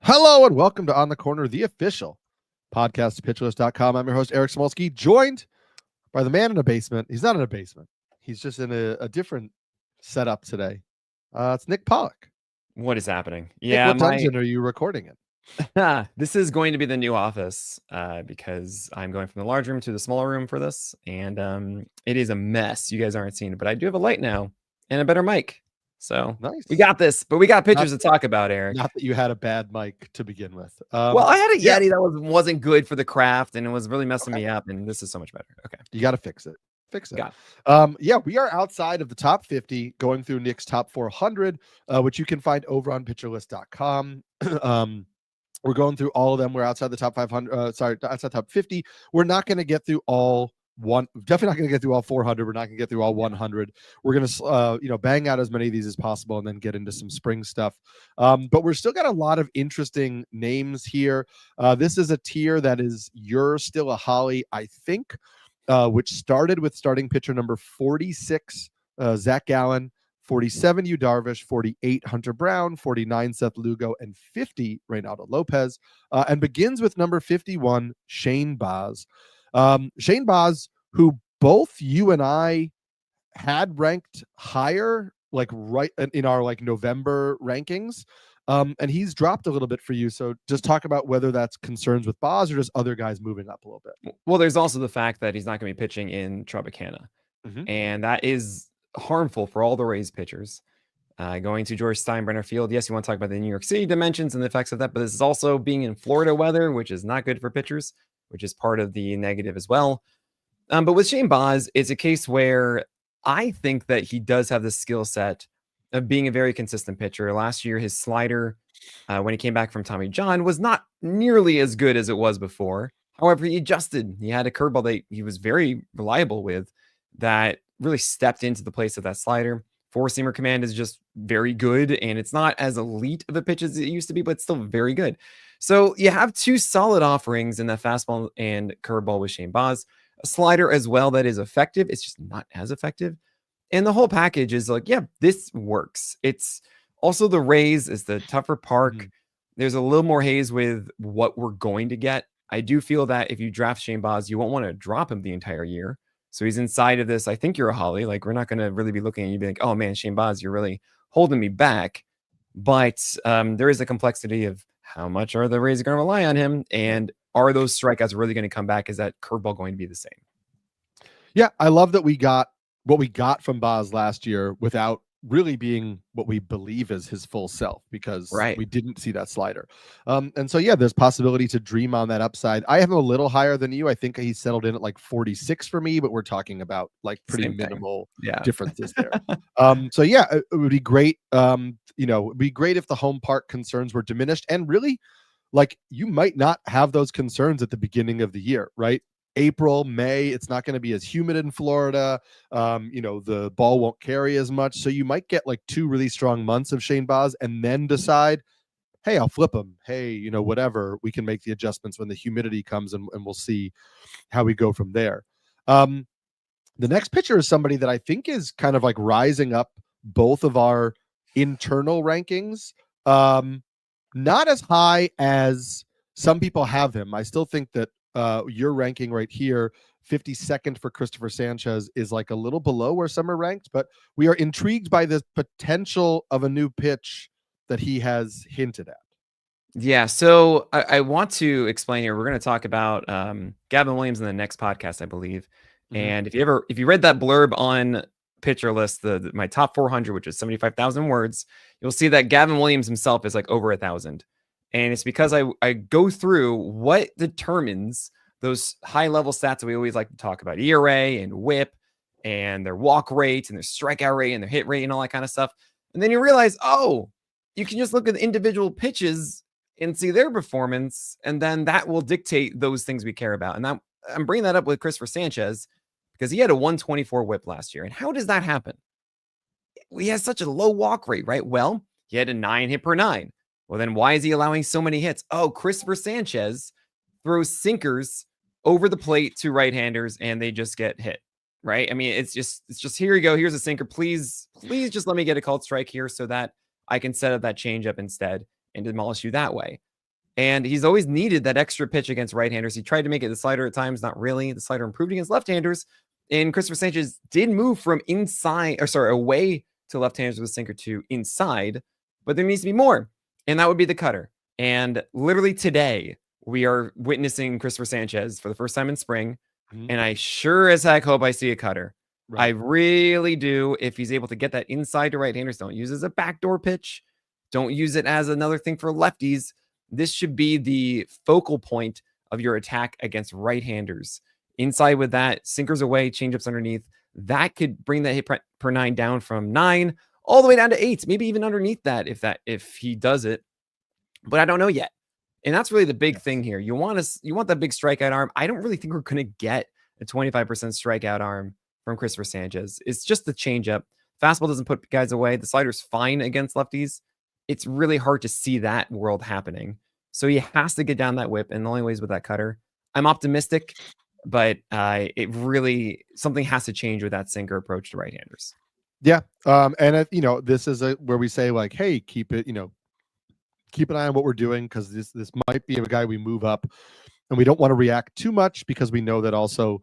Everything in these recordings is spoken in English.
Hello and welcome to On the Corner, the official podcast of pitcherlist.com. I'm your host, Eric Smolsky, joined by the man in a basement. He's not in a basement. He's just in a different setup today. It's Nick Pollock. What is happening? Nick, what dungeon are you recording in? This is going to be the new office because I'm going from the large room to the smaller room for this. And it is a mess. You guys aren't seeing it, but I do have a light now and a better mic. So nice. We got this, but we got pictures to talk about, Eric. Not that you had a bad mic to begin with. Well, I had a Yeti that wasn't good for the craft and it was really messing me up. And this is so much better. Okay. You got to fix it. Fix it. Got it. We are outside of the top 50 going through Nick's top 400, which you can find over on pitcherlist.com. We're going through all of them. We're outside the top 500. Outside top 50. We're not going to get through all definitely not going to get through all 400. We're not going to get through all 100. We're going to, bang out as many of these as possible and then get into some spring stuff. But we're still got a lot of interesting names here. This is a tier that is You're Still a Holly, I think, which started with starting pitcher number 46, Zach Gallen, 47, Yu Darvish, 48, Hunter Brown, 49, Seth Lugo, and 50, Reynaldo Lopez, and begins with number 51, Shane Baz. Shane Baz, who both you and I had ranked higher, like right in our November rankings, and he's dropped a little bit for you. So just talk about whether that's concerns with Baz or just other guys moving up a little bit. Well, there's also the fact that he's not going to be pitching in Tropicana, and that is harmful for all the Rays pitchers. Going to George Steinbrenner Field. Yes, you want to talk about the New York City dimensions and the effects of that, but this is also being in Florida weather, which is not good for pitchers, which is part of the negative as well. But with Shane Baz, it's a case where I think that he does have the skill set of being a very consistent pitcher. Last year, his slider, when he came back from Tommy John, was not nearly as good as it was before. However, he adjusted. He had a curveball that he was very reliable with that really stepped into the place of that slider. Four-seamer command is just very good, and it's not as elite of a pitch as it used to be, but it's still very good. So you have two solid offerings in that fastball and curveball with Shane Baz. A slider as well that is effective. It's just not as effective. And the whole package is like, yeah, this works. It's also the Rays is the tougher park. There's a little more haze with what we're going to get. I do feel that if you draft Shane Baz, you won't want to drop him the entire year. So he's inside of this. I think you're a Holly. Like, we're not going to really be looking at you be like, oh man, Shane Baz, you're really holding me back. But there is a complexity of how much are the Rays going to rely on him? And are those strikeouts really going to come back? Is that curveball going to be the same? Yeah, I love that we got what we got from Baz last year without really being what we believe is his full self, because we didn't see that slider. And so, yeah, there's possibility to dream on that upside. I have him a little higher than you. I think he settled in at like 46 for me, but we're talking about like pretty minimal differences there. So yeah, it would be great. It'd be great if the home park concerns were diminished, and really, like, you might not have those concerns at the beginning of the year, right? April, May, it's not going to be as humid in Florida. The ball won't carry as much. So you might get like 2 really strong months of Shane Baz and then decide, hey, I'll flip him. Hey, whatever. We can make the adjustments when the humidity comes, and we'll see how we go from there. The next pitcher is somebody that I think is kind of like rising up both of our internal rankings. Not as high as some people have him. I still think that your ranking right here, 52nd for Christopher Sanchez, is like a little below where some are ranked, but we are intrigued by the potential of a new pitch that he has hinted at. Yeah, so I want to explain here. We're going to talk about Gavin Williams in the next podcast, I believe. And if you read that blurb on Pitcher List, my top 400, which is 75,000 words, you'll see that Gavin Williams himself is like over 1,000. And it's because I go through what determines those high level stats that we always like to talk about, ERA and WHIP and their walk rate and their strikeout rate and their hit rate and all that kind of stuff. And then you realize, oh, you can just look at the individual pitches and see their performance, and then that will dictate those things we care about. And I'm bringing that up with Christopher Sanchez because he had a 124 WHIP last year. And how does that happen? He has such a low walk rate, right? Well, he had a 9 hit per 9. Well, then why is he allowing so many hits? Oh, Christopher Sanchez throws sinkers over the plate to right-handers and they just get hit, right? I mean, it's just here you go. Here's a sinker. Please just let me get a called strike here so that I can set up that changeup instead and demolish you that way. And he's always needed that extra pitch against right-handers. He tried to make it the slider at times, not really. The slider improved against left-handers. And Christopher Sanchez did move from away to left-handers with a sinker to inside, but there needs to be more. And that would be the cutter. And literally today, we are witnessing Christopher Sanchez for the first time in spring. And I sure as heck hope I see a cutter. Right. I really do. If he's able to get that inside to right-handers, don't use it as a backdoor pitch. Don't use it as another thing for lefties. This should be the focal point of your attack against right-handers. Inside with that, sinkers away, changeups underneath. That could bring that hit per 9 down from 9 all the way down to 8, maybe even underneath that if he does it. But I don't know yet. And that's really the big thing here. You want that big strikeout arm. I don't really think we're going to get a 25% strikeout arm from Christopher Sanchez. It's just the changeup. Fastball doesn't put guys away. The slider's fine against lefties. It's really hard to see that world happening. So he has to get down that whip, and the only way is with that cutter. I'm optimistic, but it really, something has to change with that sinker approach to right-handers. Yeah. And if, this is where we say like, hey, keep an eye on what we're doing, because this might be a guy we move up, and we don't want to react too much because we know that also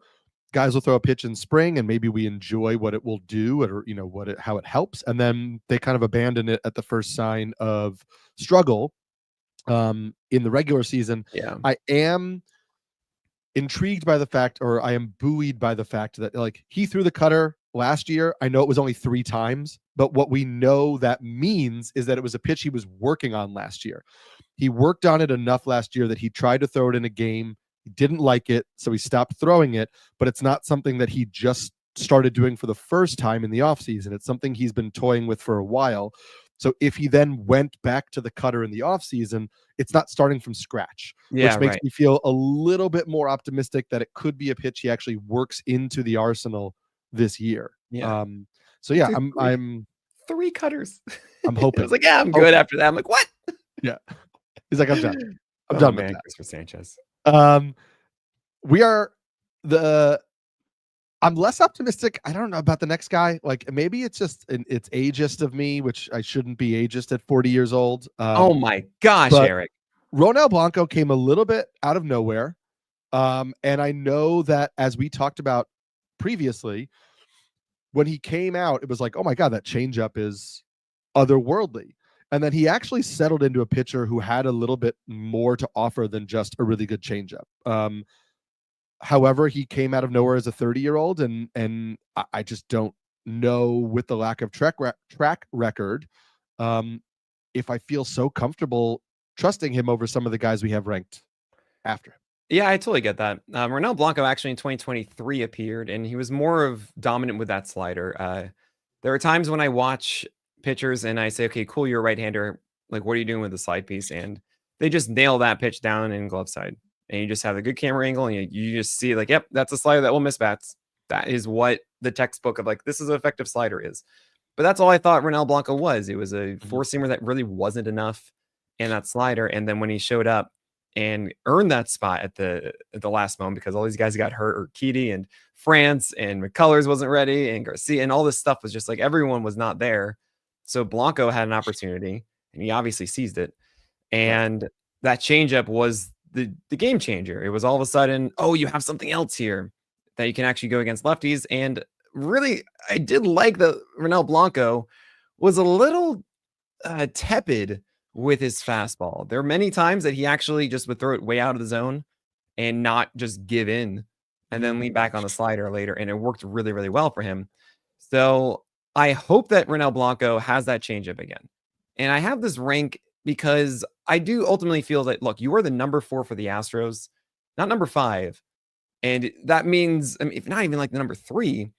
guys will throw a pitch in spring and maybe we enjoy what it will do or how it helps, and then they kind of abandon it at the first sign of struggle in the regular season. Yeah. I am intrigued by the fact, or I am buoyed by the fact that like he threw the cutter last year. I know it was only 3 times, but what we know that means is that it was a pitch he was working on last year. He worked on it enough last year that he tried to throw it in a game. He didn't like it, so he stopped throwing it, but it's not something that he just started doing for the first time in the offseason. It's something he's been toying with for a while. So if he then went back to the cutter in the offseason, it's not starting from scratch, which makes me feel a little bit more optimistic that it could be a pitch he actually works into the arsenal this year. Yeah. So yeah, I'm 3 cutters. I'm hoping. I was like, yeah, I'm good after that. I'm like, what? Yeah. He's like, I'm done. I'm done with that. Christopher Sanchez. I'm less optimistic. I don't know about the next guy. Like maybe it's just it's ageist of me, which I shouldn't be ageist at 40 years old. Oh my gosh, Eric. Ronel Blanco came a little bit out of nowhere. And I know that as we talked about previously, when he came out, it was like, oh my God, that changeup is otherworldly. And then he actually settled into a pitcher who had a little bit more to offer than just a really good changeup. However, he came out of nowhere as a 30-year-old, and I just don't know, with the lack of track record, if I feel so comfortable trusting him over some of the guys we have ranked after him. Yeah, I totally get that. Ronel Blanco actually in 2023 appeared, and he was more of dominant with that slider. There are times when I watch pitchers and I say, okay, cool, you're a right-hander. Like, what are you doing with the slide piece? And they just nail that pitch down in glove side. And you just have a good camera angle, and you just see like, yep, that's a slider that will miss bats. That is what the textbook of like, this is an effective slider is. But that's all I thought Ronel Blanco was. It was a 4-seamer that really wasn't enough in that slider. And then when he showed up and earned that spot at the last moment, because all these guys got hurt, or Urquidy and France and McCullers wasn't ready, and Garcia, and all this stuff was just like, everyone was not there. So Blanco had an opportunity, and he obviously seized it. And that changeup was the game changer. It was all of a sudden, oh, you have something else here that you can actually go against lefties. And really, I did like that Ronel Blanco was a little tepid with his fastball. There are many times that he actually just would throw it way out of the zone and not just give in and then lean back on the slider later. And it worked really, really well for him. So I hope that Ronel Blanco has that changeup again. And I have this rank because I do ultimately feel that, look, you are the number 4 for the Astros, not number 5. And that means, I mean, if not even like the number 3,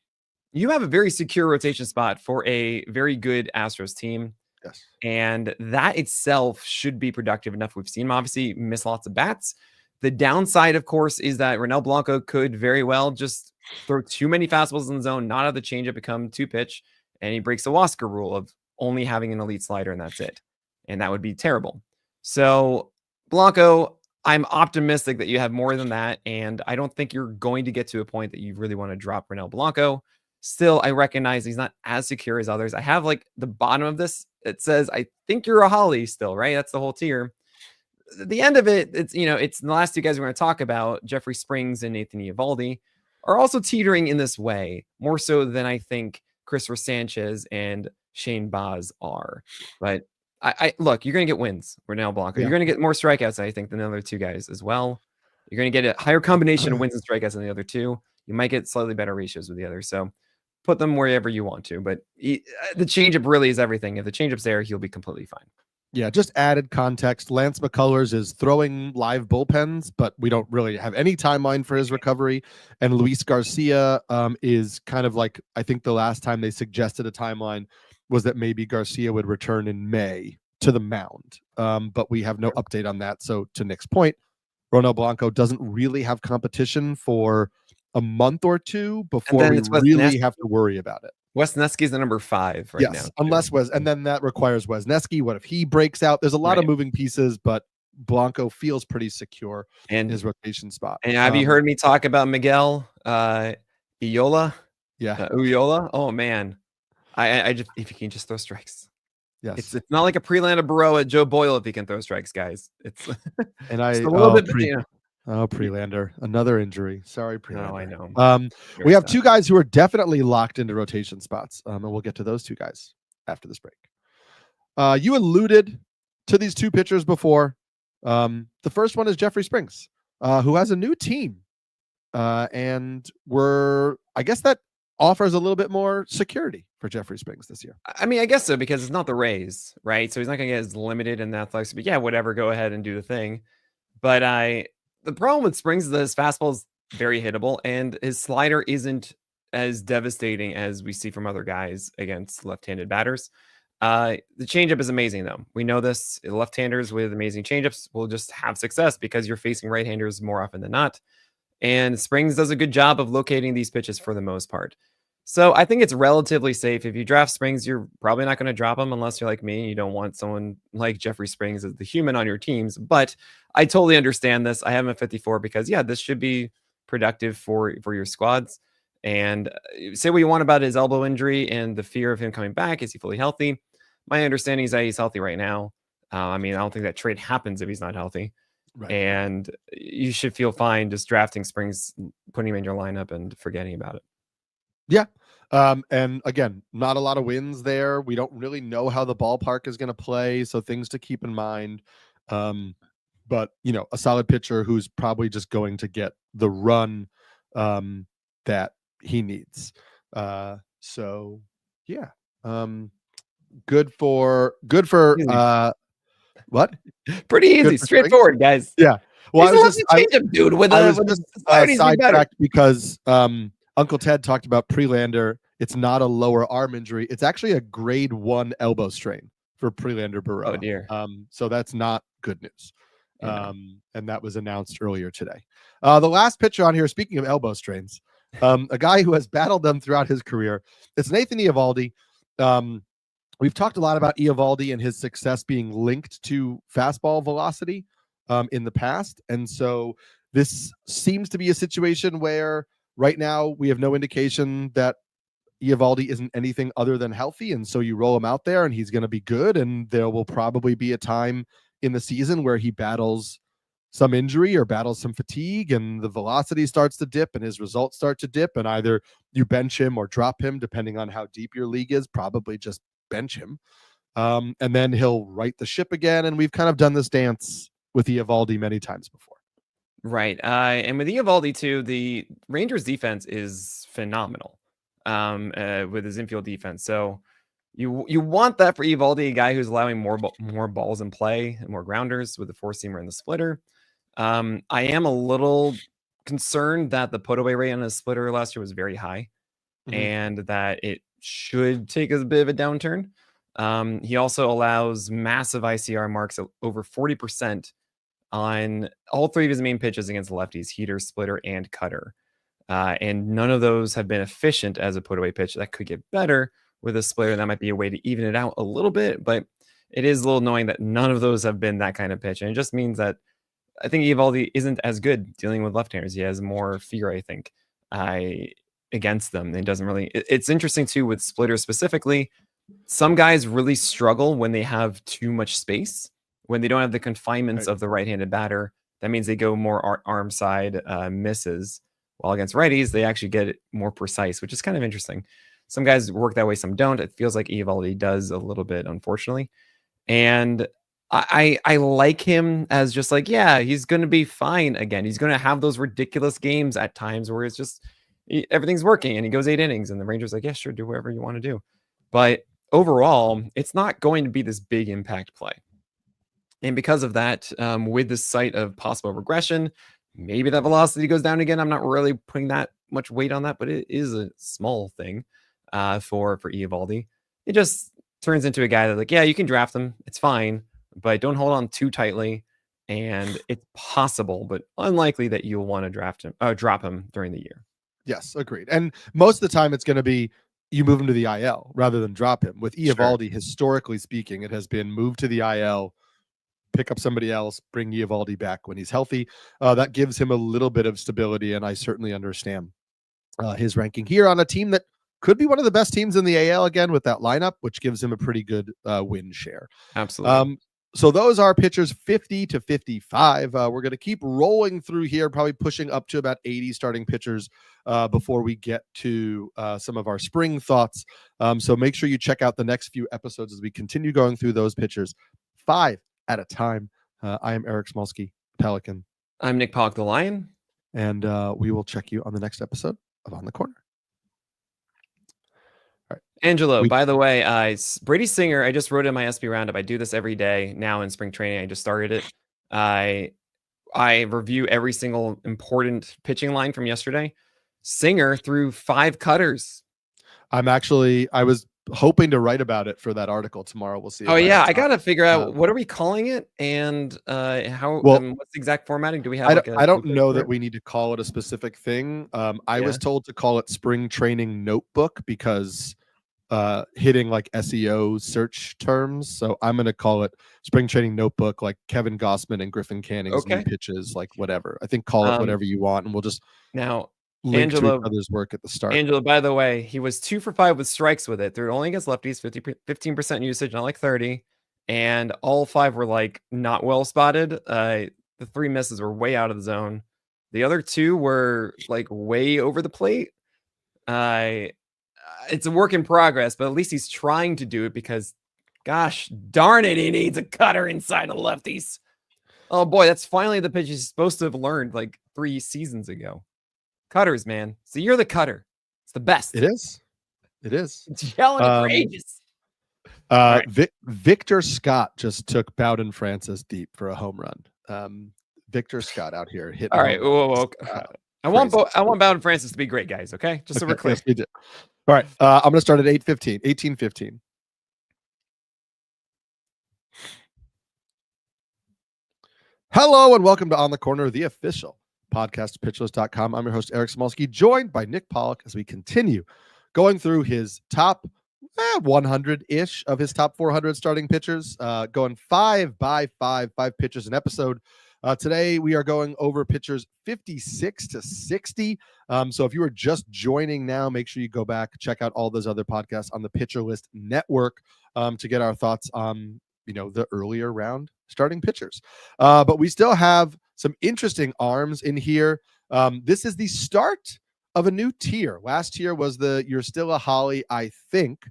you have a very secure rotation spot for a very good Astros team. Yes. And that itself should be productive enough. We've seen him obviously miss lots of bats. The downside, of course, is that Ronel Blanco could very well just throw too many fastballs in the zone, not have the changeup become 2-pitch, and he breaks the Wasker rule of only having an elite slider, and that's it. And that would be terrible. So Blanco, I'm optimistic that you have more than that. And I don't think you're going to get to a point that you really want to drop Ronel Blanco. Still, I recognize he's not as secure as others. I have like the bottom of this. It says, I think you're a Holly still, right? That's the whole tier. at the end of it, it's it's the last two guys we're going to talk about, Jeffrey Springs and Nathan Eovaldi, are also teetering in this way, more so than I think Christopher Sanchez and Shane Baz are. But I look, you're going to get wins, Ronel, Blanco. You're going to get more strikeouts, I think, than the other two guys as well. You're going to get a higher combination of wins and strikeouts than the other two. You might get slightly better ratios with the other. So put them wherever you want to. But the changeup really is everything. If the changeup's there, he'll be completely fine. Yeah, just added context. Lance McCullers is throwing live bullpens, but we don't really have any timeline for his recovery. And Luis Garcia is kind of like, I think the last time they suggested a timeline was that maybe Garcia would return in May to the mound. But we have no update on that. So to Nick's point, Ronel Blanco doesn't really have competition for a month or two before we really have to worry about it. Wesneski's the number 5 right now. Unless and then that requires Wesneski. What if he breaks out? There's a lot of moving pieces, but Blanco feels pretty secure in his rotation spot. And have you heard me talk about Miguel Eola? Yeah. Uyola? Oh man. I just, if he can just throw strikes. Yes. It's not like a pre-landed Baroa at Joe Boyle if he can throw strikes, guys. It's and I a little bit Prelander, another injury. Sorry, Prelander. No, I know. We have two guys who are definitely locked into rotation spots, and we'll get to those two guys after this break. You alluded to these two pitchers before. The first one is Jeffrey Springs, who has a new team, and I guess that offers a little bit more security for Jeffrey Springs this year. I mean, I guess so, because it's not the Rays, right? So he's not going to get as limited in the athletics. But yeah, whatever, go ahead and do the thing. But the problem with Springs is that his fastball is very hittable, and his slider isn't as devastating as we see from other guys against left-handed batters. The changeup is amazing, though. We know this. Left-handers with amazing changeups will just have success because you're facing right-handers more often than not. And Springs does a good job of locating these pitches for the most part. So I think it's relatively safe. If you draft Springs, you're probably not going to drop him unless you're like me and you don't want someone like Jeffrey Springs as the human on your teams. But I totally understand this. I have him at 54 because, yeah, this should be productive for your squads. And say what you want about his elbow injury and the fear of him coming back. Is he fully healthy? My understanding is that he's healthy right now. I mean, I don't think that trade happens if he's not healthy. Right. And you should feel fine just drafting Springs, putting him in your lineup and forgetting about it. Yeah. And again, not a lot of wins there. We don't really know how the ballpark is going to play. So things to keep in mind. But, a solid pitcher who's probably just going to get the run that he needs. So, yeah. Good for what? Pretty easy, straightforward, guys. Yeah. Well, I was just dude with sidetracked because Uncle Ted talked about Prelander. It's not a lower arm injury. It's actually a grade 1 elbow strain for Prelander Baroa. Oh dear. So that's not good news. And that was announced earlier today. The last pitcher on here, speaking of elbow strains, a guy who has battled them throughout his career, it's Nathan Eovaldi. We've talked a lot about Eovaldi and his success being linked to fastball velocity in the past. And so this seems to be a situation where right now we have no indication that Eovaldi isn't anything other than healthy. And so you roll him out there and he's going to be good. And there will probably be a time in the season where he battles some injury or battles some fatigue and the velocity starts to dip and his results start to dip. And either you bench him or drop him, depending on how deep your league is, probably just bench him. And then he'll right the ship again. And we've kind of done this dance with Eovaldi many times before. Right. And with Eovaldi too, the Rangers defense is phenomenal with his infield defense. So you want that for Eovaldi, a guy who's allowing more balls in play and more grounders with the 4-seamer and the splitter. I am a little concerned that the put away rate on his splitter last year was very high and that it should take a bit of a downturn. He also allows massive ICR marks of over 40% on all 3 of his main pitches against lefties: heater, splitter, and cutter. And none of those have been efficient as a put away pitch. That could get better with a splitter. That might be a way to even it out a little bit, but it is a little annoying that none of those have been that kind of pitch. And it just means that I think Eovaldi isn't as good dealing with left-handers. He has more fear, I think, against them. It doesn't really. It's interesting too with splitters specifically. Some guys really struggle when they have too much space when they don't have the confinements of the right-handed batter. That means they go more arm side misses, while against righties, they actually get it more precise, which is kind of interesting. Some guys work that way, some don't. It feels like Eovaldi does a little bit, unfortunately. And I like him as just like, yeah, he's going to be fine again. He's going to have those ridiculous games at times where it's just everything's working and he goes 8 innings and the Rangers like, yeah, sure, do whatever you want to do. But overall, it's not going to be this big impact play. And because of that, with the sight of possible regression, maybe that velocity goes down again. I'm not really putting that much weight on that, but it is a small thing for Eovaldi. It just turns into a guy that like, yeah, you can draft him. It's fine, but don't hold on too tightly. And it's possible, but unlikely that you'll want to drop him during the year. Yes, agreed. And most of the time it's going to be you move him to the IL rather than drop him. With Eovaldi, historically speaking, it has been move to the IL, pick up somebody else, bring Eovaldi back when he's healthy. That gives him a little bit of stability, and I certainly understand his ranking here on a team that could be one of the best teams in the AL again with that lineup, which gives him a pretty good win share. Absolutely. So those are pitchers 50 to 55. We're going to keep rolling through here, probably pushing up to about 80 starting pitchers before we get to some of our spring thoughts. So make sure you check out the next few episodes as we continue going through those pitchers 5 at a time. I am Eric Smolsky, Pelican. I'm Nick Pollock, the Lion. And we will check you on the next episode of On the Corner. All right. Angelo, by the way, Brady Singer, I just wrote in my SP Roundup. I do this every day now in spring training. I just started it. I review every single important pitching line from yesterday. Singer threw 5 cutters. I was hoping to write about it for that article tomorrow. We'll see. Oh yeah, I gotta figure out what are we calling it and how. What's the exact formatting? Do we have? I don't know that we need to call it a specific thing. I was told to call it Spring Training Notebook because hitting like SEO search terms. So I'm going to call it Spring Training Notebook, like Kevin Gossman and Griffin Canning's new pitches, like whatever. I think call it whatever you want, and we'll just now. Link to each other's work at the start. Angelo, by the way, he was 2 for 5 with strikes with it. They're only against lefties, 15% usage, not like 30. And all 5 were like not well spotted. The 3 misses were way out of the zone. The other 2 were like way over the plate. It's a work in progress, but at least he's trying to do it because, gosh darn it, he needs a cutter inside of lefties. Oh boy, that's finally the pitch he's supposed to have learned like 3 seasons ago. Cutters, man. So you're the cutter. It's the best. It is. It's yelling for ages. Victor Scott just took Bowden Francis deep for a home run. Victor Scott out here hitting. All right. Whoa. I want Bowden Francis to be great, guys. Okay, just so we're clear. Yes, we did. All right. I'm going to start at 18:15. Hello and welcome to On the Corner, the official podcast pitchlist.com. I'm your host, Eric Smolsky, joined by Nick Pollock as we continue going through his top 100-ish of his top 400 starting pitchers, going 5 by 5 pitchers an episode. Today, we are going over pitchers 56 to 60. So if you are just joining now, make sure you go back, check out all those other podcasts on the Pitcher List Network to get our thoughts on the earlier round starting pitchers. But we still have some interesting arms in here. This is the start of a new tier. Last tier was the You're Still a Holly, I think.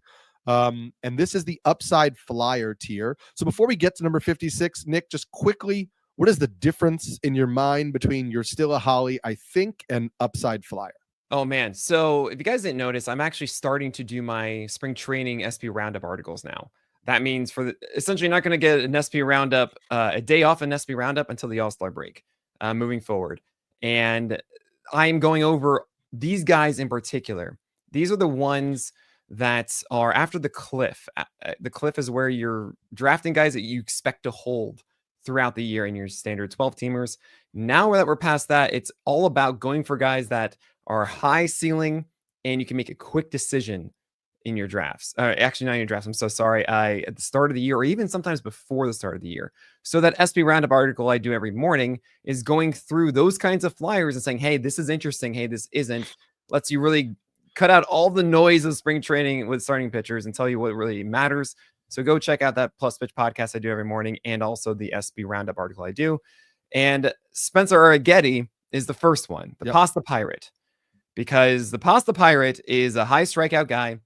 And this is the Upside Flyer tier. So before we get to number 56, Nick, just quickly, what is the difference in your mind between You're Still a Holly, I think, and Upside Flyer? Oh, man. So if you guys didn't notice, I'm actually starting to do my spring training SP Roundup articles now. That means essentially not going to get an SP Roundup, a day off an SP Roundup until the All-Star break moving forward. And I'm going over these guys in particular. These are the ones that are after the cliff. The cliff is where you're drafting guys that you expect to hold throughout the year in your standard 12-teamers. Now that we're past that, it's all about going for guys that are high ceiling and you can make a quick decision in your drafts. Actually, not in your drafts. I'm so sorry. At the start of the year, or even sometimes before the start of the year. So that SP Roundup article I do every morning is going through those kinds of flyers and saying, hey, this is interesting. Hey, this isn't. Lets you really cut out all the noise of spring training with starting pitchers and tell you what really matters. So go check out that Plus Pitch podcast I do every morning, and also the SB Roundup article I do. And Spencer Arrighetti is the first one, the Pasta Pirate, because the Pasta Pirate is a high strikeout guy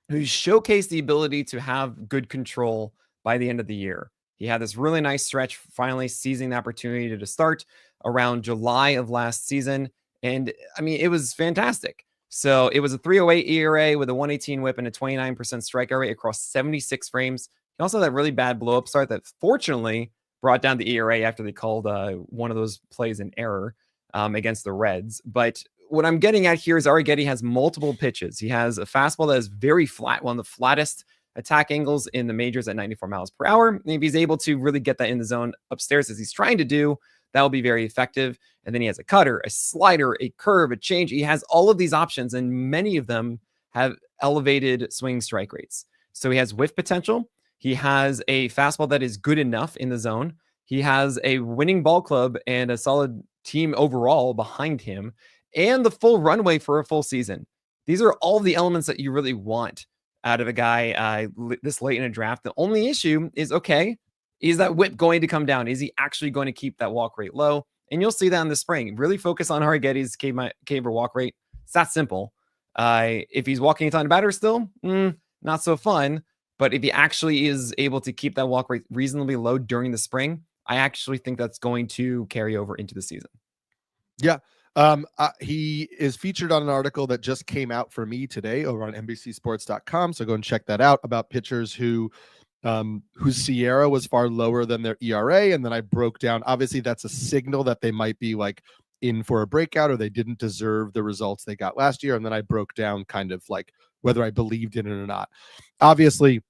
who showcased the ability to have good control by the end of the year. He had this really nice stretch, finally seizing the opportunity to start around July of last season. And I mean, it was fantastic. So it was a 3.08 ERA with a 118 whip and a 29% strikeout rate across 76 frames. He also had that really bad blow-up start that fortunately brought down the ERA after they called one of those plays in error against the Reds. But what I'm getting at here is Arrighetti has multiple pitches. He has a fastball that is very flat, one of the flattest attack angles in the majors at 94 miles per hour. And if he's able to really get that in the zone upstairs as he's trying to do, that will be very effective. And then he has a cutter, a slider, a curve, a change. He has all of these options, and many of them have elevated swing strike rates. So he has whiff potential. He has a fastball that is good enough in the zone. He has a winning ball club and a solid team overall behind him, and the full runway for a full season. These are all the elements that you really want out of a guy this late in a draft. The only issue is, okay, is that whip going to come down? Is he actually going to keep that walk rate low? And you'll see that in the spring. Really focus on Arrighetti's K over walk rate. It's that simple. If he's walking a ton of batters still, not so fun. But if he actually is able to keep that walk rate reasonably low during the spring, I actually think that's going to carry over into the season. Yeah. He is featured on an article that just came out for me today over on NBCsports.com. So go and check that out, about pitchers whose Sierra was far lower than their ERA. And then I broke down, obviously that's a signal that they might be like in for a breakout or they didn't deserve the results they got last year. And then I broke down kind of like whether I believed in it or not. Obviously,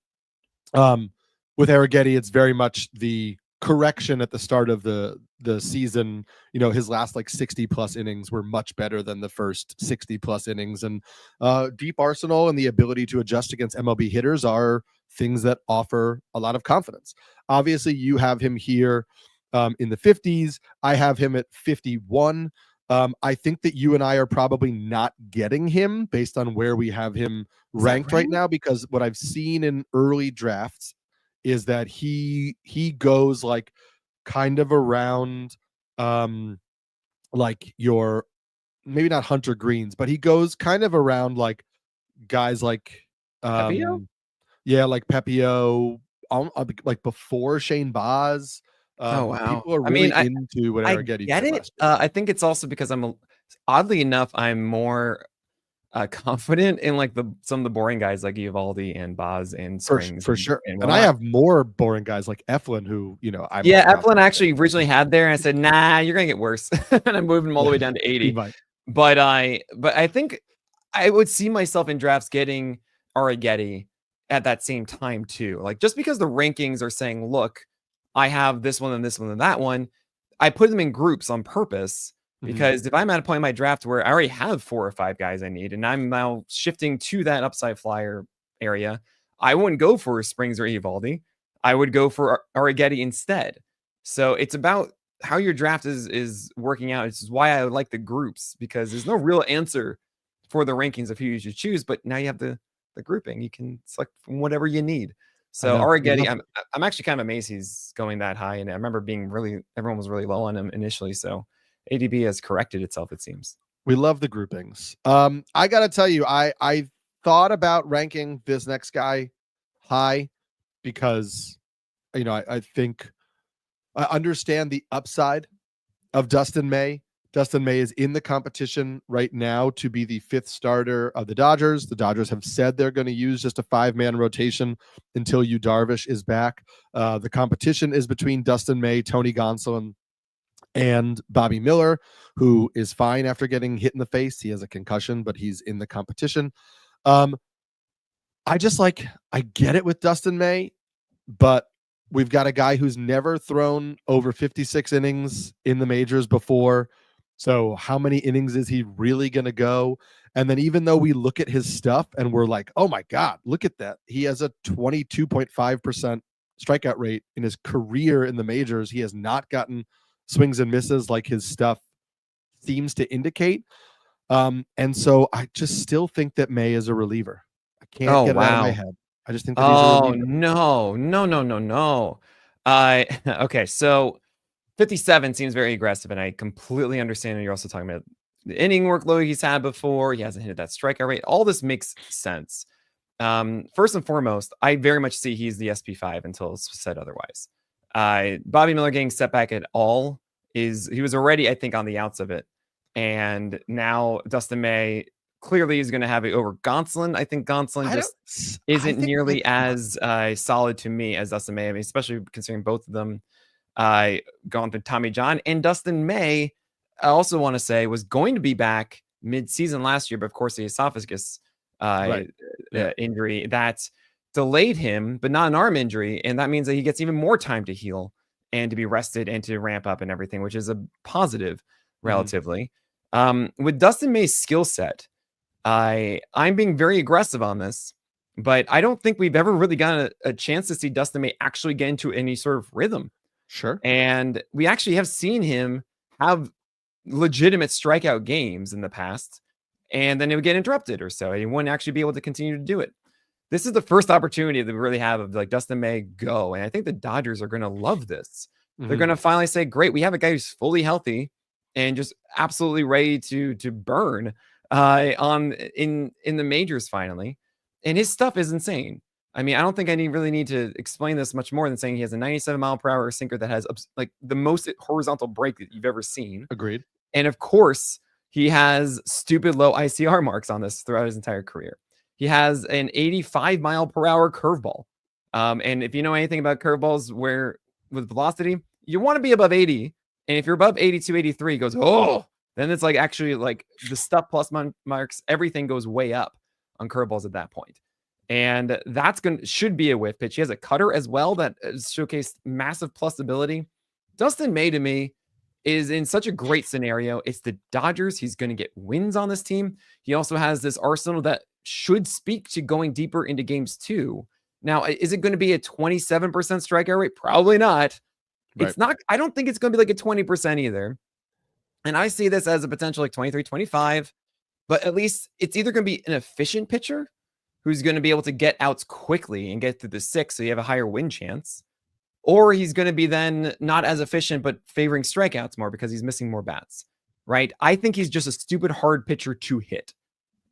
with Arrighetti, it's very much the correction at the start of the season. You know, his last like 60 plus innings were much better than the first 60 plus innings, and deep arsenal and the ability to adjust against MLB hitters are things that offer a lot of confidence. Obviously you have him here in the 50s. I have him at 51. I think that you and I are probably not getting him based on where we have him ranked right now, because what I've seen in early drafts is that he goes like kind of around like your, maybe not Hunter Greens, but he goes kind of around like guys like Pepio? Yeah, like Pepio, like before Shane Baz. Oh wow! People are really into what Arrighetti did. I get it. I think it's also because oddly enough, I'm more confident in like some of the boring guys like Eovaldi and Baz and Springs for sure. And I have more boring guys like Eflin, who Eflin actually originally had there, and I said, nah, you're gonna get worse, and I'm moving him all the way down to 80. But I think I would see myself in drafts getting Arrighetti at that same time too. Like, just because the rankings are saying, look, I have this one and this one and that one, I put them in groups on purpose, because if I'm at a point in my draft where I already have 4 or 5 guys I need, and I'm now shifting to that upside flyer area, I wouldn't go for Springs or Eovaldi. I would go for Arrighetti instead. So it's about how your draft is working out. This is why I like the groups, because there's no real answer for the rankings of who you should choose, but now you have the grouping. You can select from whatever you need. So Arrighetti, I'm actually kind of amazed he's going that high. And I remember everyone was really low on him initially. So ADB has corrected itself, it seems. We love the groupings. I got to tell you, I thought about ranking this next guy high because, I think I understand the upside of Dustin May. Dustin May is in the competition right now to be the 5th starter of the Dodgers. The Dodgers have said they're going to use just a 5-man rotation until Yu Darvish is back. The competition is between Dustin May, Tony Gonsolin, and Bobby Miller, who is fine after getting hit in the face. He has a concussion, but he's in the competition. I get it with Dustin May, but we've got a guy who's never thrown over 56 innings in the majors before. So how many innings is he really going to go? And then even though we look at his stuff and we're like, oh my God, look at that. He has a 22.5% strikeout rate in his career in the majors. He has not gotten swings and misses like his stuff seems to indicate. And so I just still think that May is a reliever. I can't get it out of my head. I just think that he's a reliever. No. Okay, so 57 seems very aggressive, and I completely understand. And you're also talking about the inning workload he's had before. He hasn't hit that strikeout rate. All this makes sense. First and foremost, I very much see he's the SP5 until it's said otherwise. Bobby Miller getting set back at all he was already, I think, on the outs of it. And now Dustin May clearly is going to have it over Gausman. I think Gausman just isn't nearly as solid to me as Dustin May. I mean, especially considering both of them gone through Tommy John. And Dustin May, I also want to say, was going to be back mid-season last year, but of course the esophagus injury that delayed him, but not an arm injury. And that means that he gets even more time to heal and to be rested and to ramp up and everything, which is a positive relatively. With Dustin May's skill set, I'm being very aggressive on this, but I don't think we've ever really gotten a chance to see Dustin May actually get into any sort of rhythm. Sure. And we actually have seen him have legitimate strikeout games in the past, and then it would get interrupted or so. And he wouldn't actually be able to continue to do it. This is the first opportunity that we really have of like Dustin May go. And I think the Dodgers are going to love this. They're going to finally say, great, we have a guy who's fully healthy and just absolutely ready to burn in the majors finally. And his stuff is insane. I mean, I don't think I really need to explain this much more than saying he has a 97-mile-per-hour sinker that has like the most horizontal break that you've ever seen. Agreed. And of course, he has stupid low ICR marks on this throughout his entire career. He has an 85-mile-per-hour curveball. And if you know anything about curveballs with velocity, you want to be above 80. And if you're above 82, 83, it goes, then it's like actually like the stuff plus marks, everything goes way up on curveballs at that point. And should be a whiff pitch. He has a cutter as well that showcased massive plus ability. Dustin May, to me, is in such a great scenario. It's the Dodgers. He's going to get wins on this team. He also has this arsenal that should speak to going deeper into games too. Now, is it going to be a 27% strikeout rate? Probably not. Right. It's not. I don't think it's going to be like a 20% either. And I see this as a potential like 23, 25. But at least it's either going to be an efficient pitcher who's going to be able to get outs quickly and get through the 6 so you have a higher win chance. Or he's going to be then not as efficient, but favoring strikeouts more because he's missing more bats, right? I think he's just a stupid hard pitcher to hit.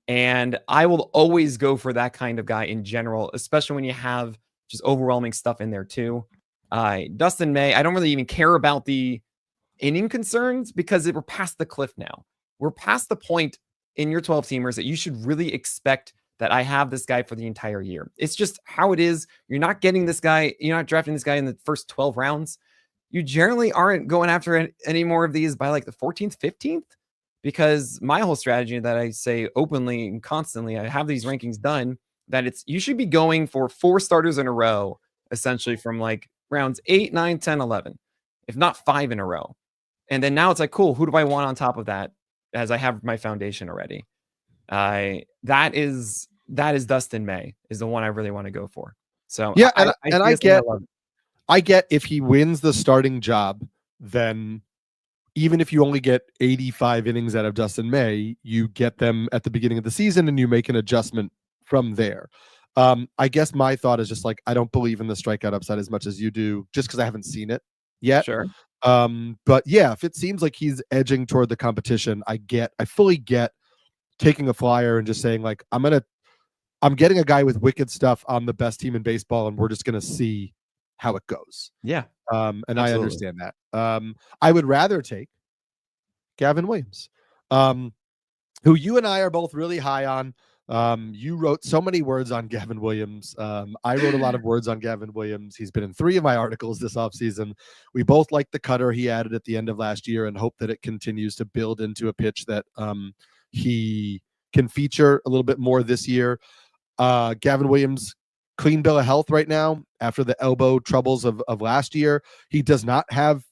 And I will always go for that kind of guy in general, especially when you have just overwhelming stuff in there too. Dustin May, I don't really even care about the inning concerns because we're past the cliff now. We're past the point in your 12 teamers that you should really expect that I have this guy for the entire year. It's just how it is. You're not getting this guy. You're not drafting this guy in the first 12 rounds. You generally aren't going after any more of these by like the 14th, 15th, because my whole strategy that I say openly and constantly, I have these rankings done that you should be going for 4 starters in a row, essentially from like rounds 8, 9, 10, 11, if not 5 in a row. And then now it's like, cool, who do I want on top of that as I have my foundation already? That is Dustin May is the one I really want to go for. So yeah, I get if he wins the starting job, then even if you only get 85 innings out of Dustin May, you get them at the beginning of the season and you make an adjustment from there. I guess my thought is just like, I don't believe in the strikeout upside as much as you do, just because I haven't seen it yet. Sure. But yeah, if it seems like he's edging toward the competition, I fully get taking a flyer and just saying like, I'm getting a guy with wicked stuff on the best team in baseball, and we're just going to see how it goes. Yeah. And absolutely. I understand that. I would rather take Gavin Williams, who you and I are both really high on. You wrote so many words on Gavin Williams. I wrote a lot of words on Gavin Williams. He's been in 3 of my articles this offseason. We both like the cutter he added at the end of last year and hope that it continues to build into a pitch that he can feature a little bit more this year. Gavin Williams, clean bill of health right now after the elbow troubles of last year. He does not have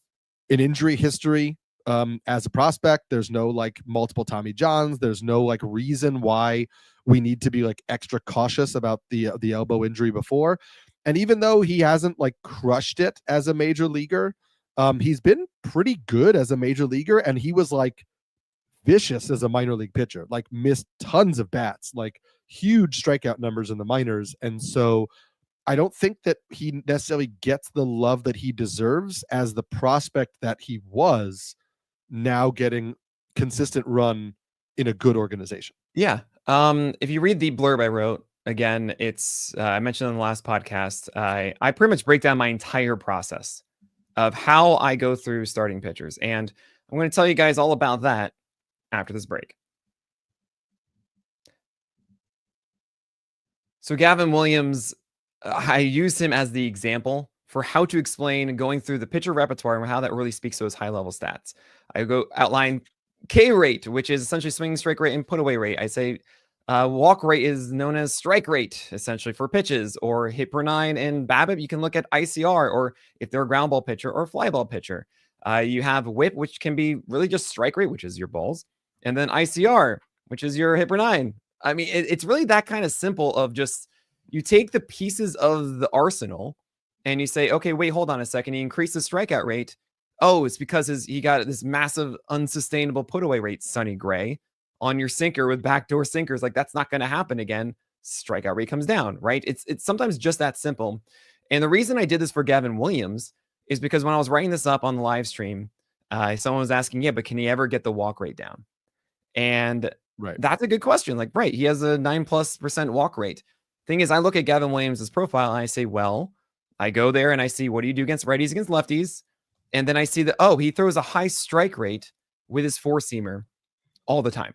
an injury history as a prospect. There's no like multiple Tommy Johns. There's no like reason why we need to be like extra cautious about the elbow injury before. And even though he hasn't like crushed it as a major leaguer, he's been pretty good as a major leaguer. And he was like vicious as a minor league pitcher, like missed tons of bats, like huge strikeout numbers in the minors. And so I don't think that he necessarily gets the love that he deserves as the prospect that he was, now getting consistent run in a good organization. Yeah. If you read the blurb I wrote, again, it's I mentioned in the last podcast, I pretty much break down my entire process of how I go through starting pitchers. And I'm going to tell you guys all about that after this break. So Gavin Williams, I use him as the example for how to explain going through the pitcher repertoire and how that really speaks to his high-level stats. I go outline K rate, which is essentially swinging strike rate and put away rate. I say walk rate is known as strike rate, essentially, for pitches, or hit per nine and BABIP. You can look at ICR, or if they're a ground ball pitcher or fly ball pitcher. You have whip, which can be really just strike rate, which is your balls, and then ICR, which is your hit per nine. I mean, it's really that kind of simple of just, you take the pieces of the arsenal and you say, okay, wait, hold on a second. He increased the strikeout rate. Oh, it's because he got this massive unsustainable put away rate, Sonny Gray, on your sinker with backdoor sinkers. Like, that's not going to happen again. Strikeout rate comes down, right? It's sometimes just that simple. And the reason I did this for Gavin Williams is because when I was writing this up on the live stream, someone was asking, yeah, but can he ever get the walk rate down? And that's a good question. Like, right, he has a 9+% walk rate. Thing is, I look at Gavin Williams' profile and I say, well, I go there and I see, what do you do against righties, against lefties? And then I see that, oh, he throws a high strike rate with his four-seamer all the time.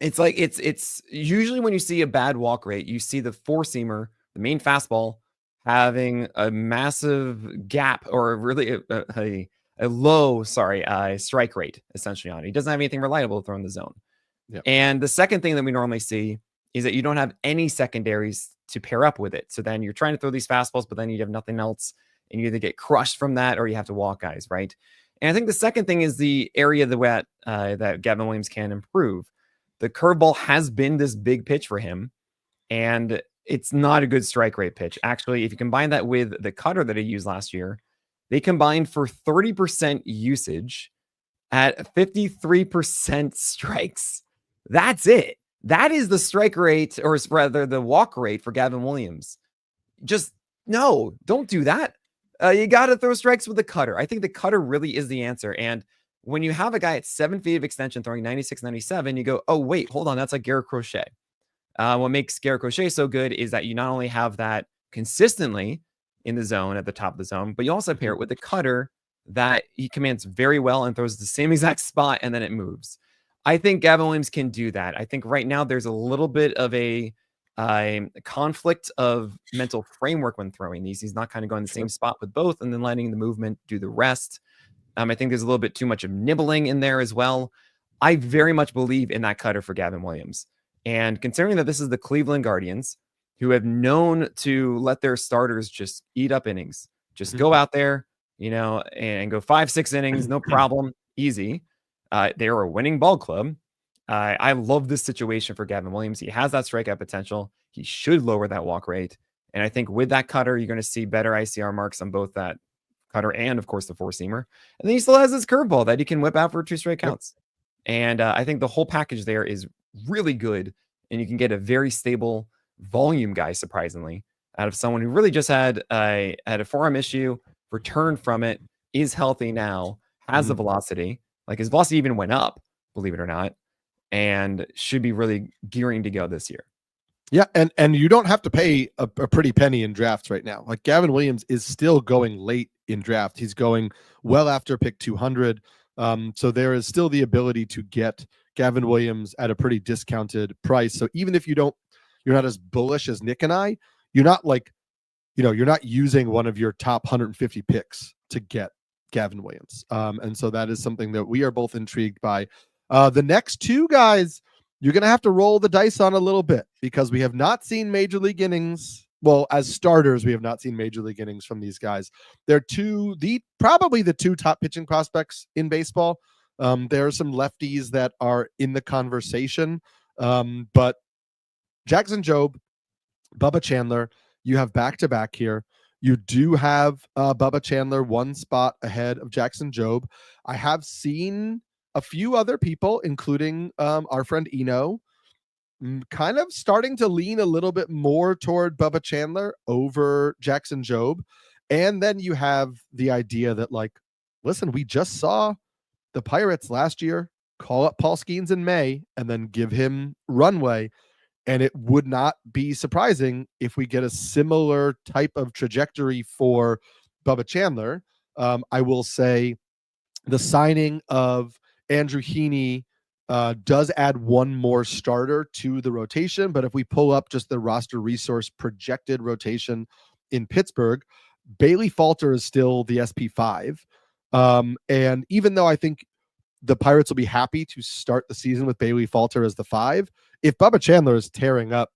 It's like, it's usually when you see a bad walk rate, you see the four-seamer, the main fastball, having a massive gap, or really a low, strike rate, essentially, on it. He doesn't have anything reliable to throw in the zone. Yep. And the second thing that we normally see is that you don't have any secondaries to pair up with it. So then you're trying to throw these fastballs, but then you have nothing else, and you either get crushed from that or you have to walk guys, right? And I think the second thing is the area that Gavin Williams can improve. The curveball has been this big pitch for him, and it's not a good strike rate pitch. Actually, if you combine that with the cutter that he used last year, they combined for 30% usage at 53% strikes. That's it. That is the strike rate, or rather the walk rate, for Gavin Williams. Just no, don't do that. You got to throw strikes with the cutter. I think the cutter really is the answer. And when you have a guy at 7 feet of extension throwing 96, 97, you go, oh, wait, hold on. That's like Garrett Crochet. What makes Garrett Crochet so good is that you not only have that consistently in the zone, at the top of the zone, but you also pair it with the cutter that he commands very well and throws the same exact spot, and then it moves. I think Gavin Williams can do that. I think right now there's a little bit of a conflict of mental framework when throwing these. He's not kind of going the same spot with both and then letting the movement do the rest. I think there's a little bit too much of nibbling in there as well. I very much believe in that cutter for Gavin Williams. And considering that this is the Cleveland Guardians, who have known to let their starters just eat up innings, just go out there, and go 5-6 innings, no problem, easy. They're a winning ball club. I love this situation for Gavin Williams. He has that strikeout potential. He should lower that walk rate. And I think with that cutter, you're going to see better ICR marks on both that cutter and, of course, the four-seamer. And then he still has his curveball that he can whip out for 2 straight counts. And I think the whole package there is really good. And you can get a very stable volume guy, surprisingly, out of someone who really just had a forearm issue, returned from it, is healthy now, has the velocity. Like, his velocity even went up, believe it or not, and should be really gearing to go this year. Yeah, and you don't have to pay a pretty penny in drafts right now. Like, Gavin Williams is still going late in draft. He's going well after pick 200. So there is still the ability to get Gavin Williams at a pretty discounted price. So even if you're not as bullish as Nick and I, you're not you're not using one of your top 150 picks to get Gavin Williams. And so that is something that we are both intrigued by. The next two guys, you're going to have to roll the dice on a little bit, because we have not seen major league innings. Well, as starters, we have not seen major league innings from these guys. They're probably the two top pitching prospects in baseball. There are some lefties that are in the conversation, but Jackson Jobe, Bubba Chandler, you have back-to-back here. You do have Bubba Chandler one spot ahead of Jackson Jobe. I have seen a few other people, including our friend Eno, kind of starting to lean a little bit more toward Bubba Chandler over Jackson Jobe. And then you have the idea that, like, listen, we just saw the Pirates last year call up Paul Skeens in May and then give him runway. And it would not be surprising if we get a similar type of trajectory for Bubba Chandler. I will say the signing of Andrew Heaney does add one more starter to the rotation. But if we pull up just the roster resource projected rotation in Pittsburgh, Bailey Falter is still the SP5. And even though I think the Pirates will be happy to start the season with Bailey Falter as the 5, if Bubba Chandler is tearing up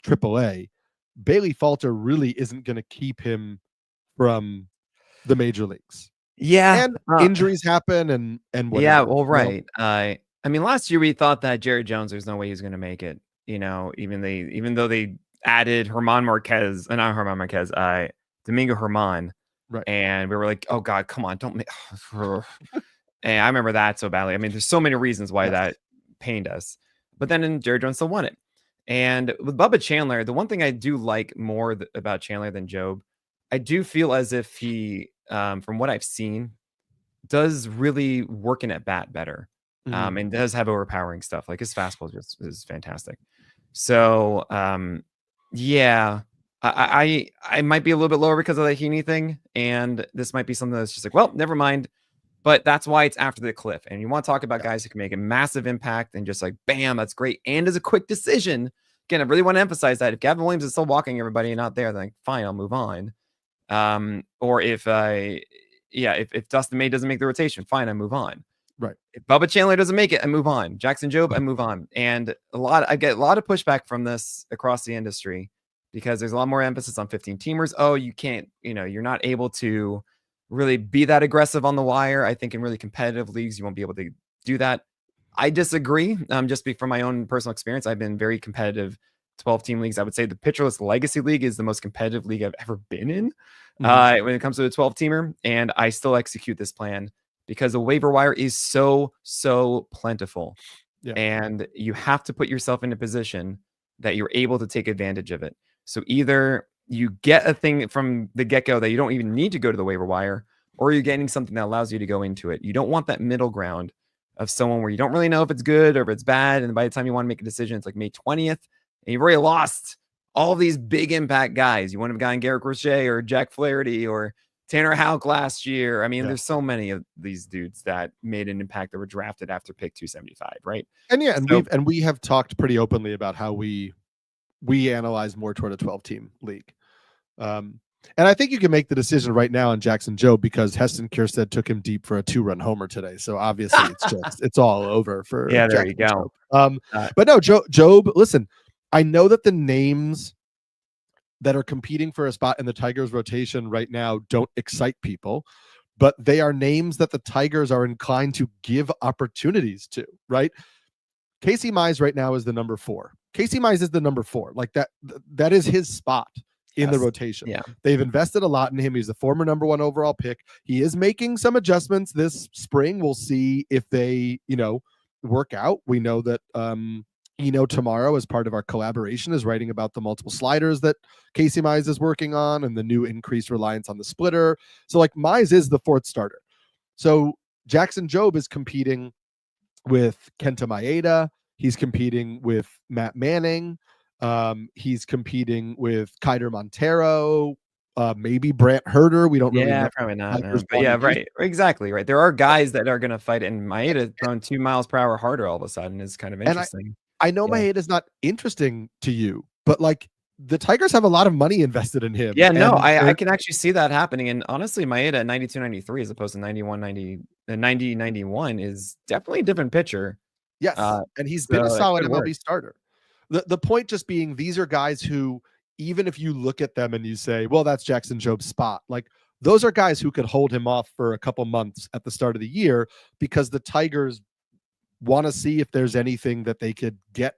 AAA, Bailey Falter really isn't going to keep him from the major leagues. Yeah. And injuries happen and whatever. Yeah, well, right. I mean, last year we thought that Jared Jones, there's no way he's going to make it. Even though they added Domingo Germán. Right. And we were like, oh God, come on, don't make and I remember that so badly. I mean, there's so many reasons why that pained us. But then Jared Jones still won it. And with Bubba Chandler, the one thing I do like more about Chandler than Jobe, I do feel as if he, from what I've seen, does really work in at bat better. And does have overpowering stuff. Like his fastball is fantastic. So, yeah, I might be a little bit lower because of the Heaney thing. And this might be something that's just like, well, never mind. But that's why it's after the cliff. And you want to talk about guys who can make a massive impact and just like, bam, that's great. And as a quick decision. Again, I really want to emphasize that if Gavin Williams is still walking everybody and not there, then like, fine, I'll move on. Or if Dustin May doesn't make the rotation, fine, I move on. Right. If Bubba Chandler doesn't make it, I move on. Jackson Jobe, I move on. And I get a lot of pushback from this across the industry because there's a lot more emphasis on 15 teamers. Oh, you can't, you're not able to really be that aggressive on the wire. I think in really competitive leagues, you won't be able to do that. I disagree. Just from my own personal experience, I've been very competitive 12-team leagues. I would say the Pitcherless Legacy League is the most competitive league I've ever been in when it comes to the 12-teamer. And I still execute this plan because the waiver wire is so plentiful. Yeah. And you have to put yourself in a position that you're able to take advantage of it. So either you get a thing from the get-go that you don't even need to go to the waiver wire, or you're getting something that allows you to go into it. You don't want that middle ground of someone where you don't really know if it's good or if it's bad. And by the time you want to make a decision, it's like May 20th, and you've already lost all these big impact guys. You wouldn't have gotten Garrett Crochet or Jack Flaherty or Tanner Houck last year. I mean, there's so many of these dudes that made an impact that were drafted after pick 275, right? And we have talked pretty openly about how we analyze more toward a 12-team league. And I think you can make the decision right now on Jackson Jobe because Heston Kjerstad took him deep for a 2-run homer today. So obviously it's all over for there Jackson you go. But no, Jobe, listen, I know that the names that are competing for a spot in the Tigers rotation right now don't excite people, but they are names that the Tigers are inclined to give opportunities to, right? Casey Mize right now is the number 4. Casey Mize is the number 4. Like that is his spot in the rotation. Yeah. They've invested a lot in him. He's the former number 1 overall pick. He is making some adjustments this spring. We'll see if they, work out. We know that tomorrow, as part of our collaboration, is writing about the multiple sliders that Casey Mize is working on and the new increased reliance on the splitter. So like Mize is the 4th starter. So Jackson Jobe is competing with Kenta Maeda. He's competing with Matt Manning. He's competing with Keider Montero, maybe Brant Herter. We don't really know. Probably not. No. But yeah, right. Exactly. Right. There are guys that are going to fight it, and Maeda thrown 2 miles per hour harder all of a sudden is kind of interesting. And I know Maeda is not interesting to you, but like the Tigers have a lot of money invested in him. Yeah, no, I can actually see that happening. And honestly, Maeda at 92-93 as opposed to 90-91 is definitely a different pitcher. Yes. And he's been a solid MLB starter. The point just being, these are guys who, even if you look at them and you say, well, that's Jackson Jobe's spot, like those are guys who could hold him off for a couple months at the start of the year because the Tigers want to see if there's anything that they could get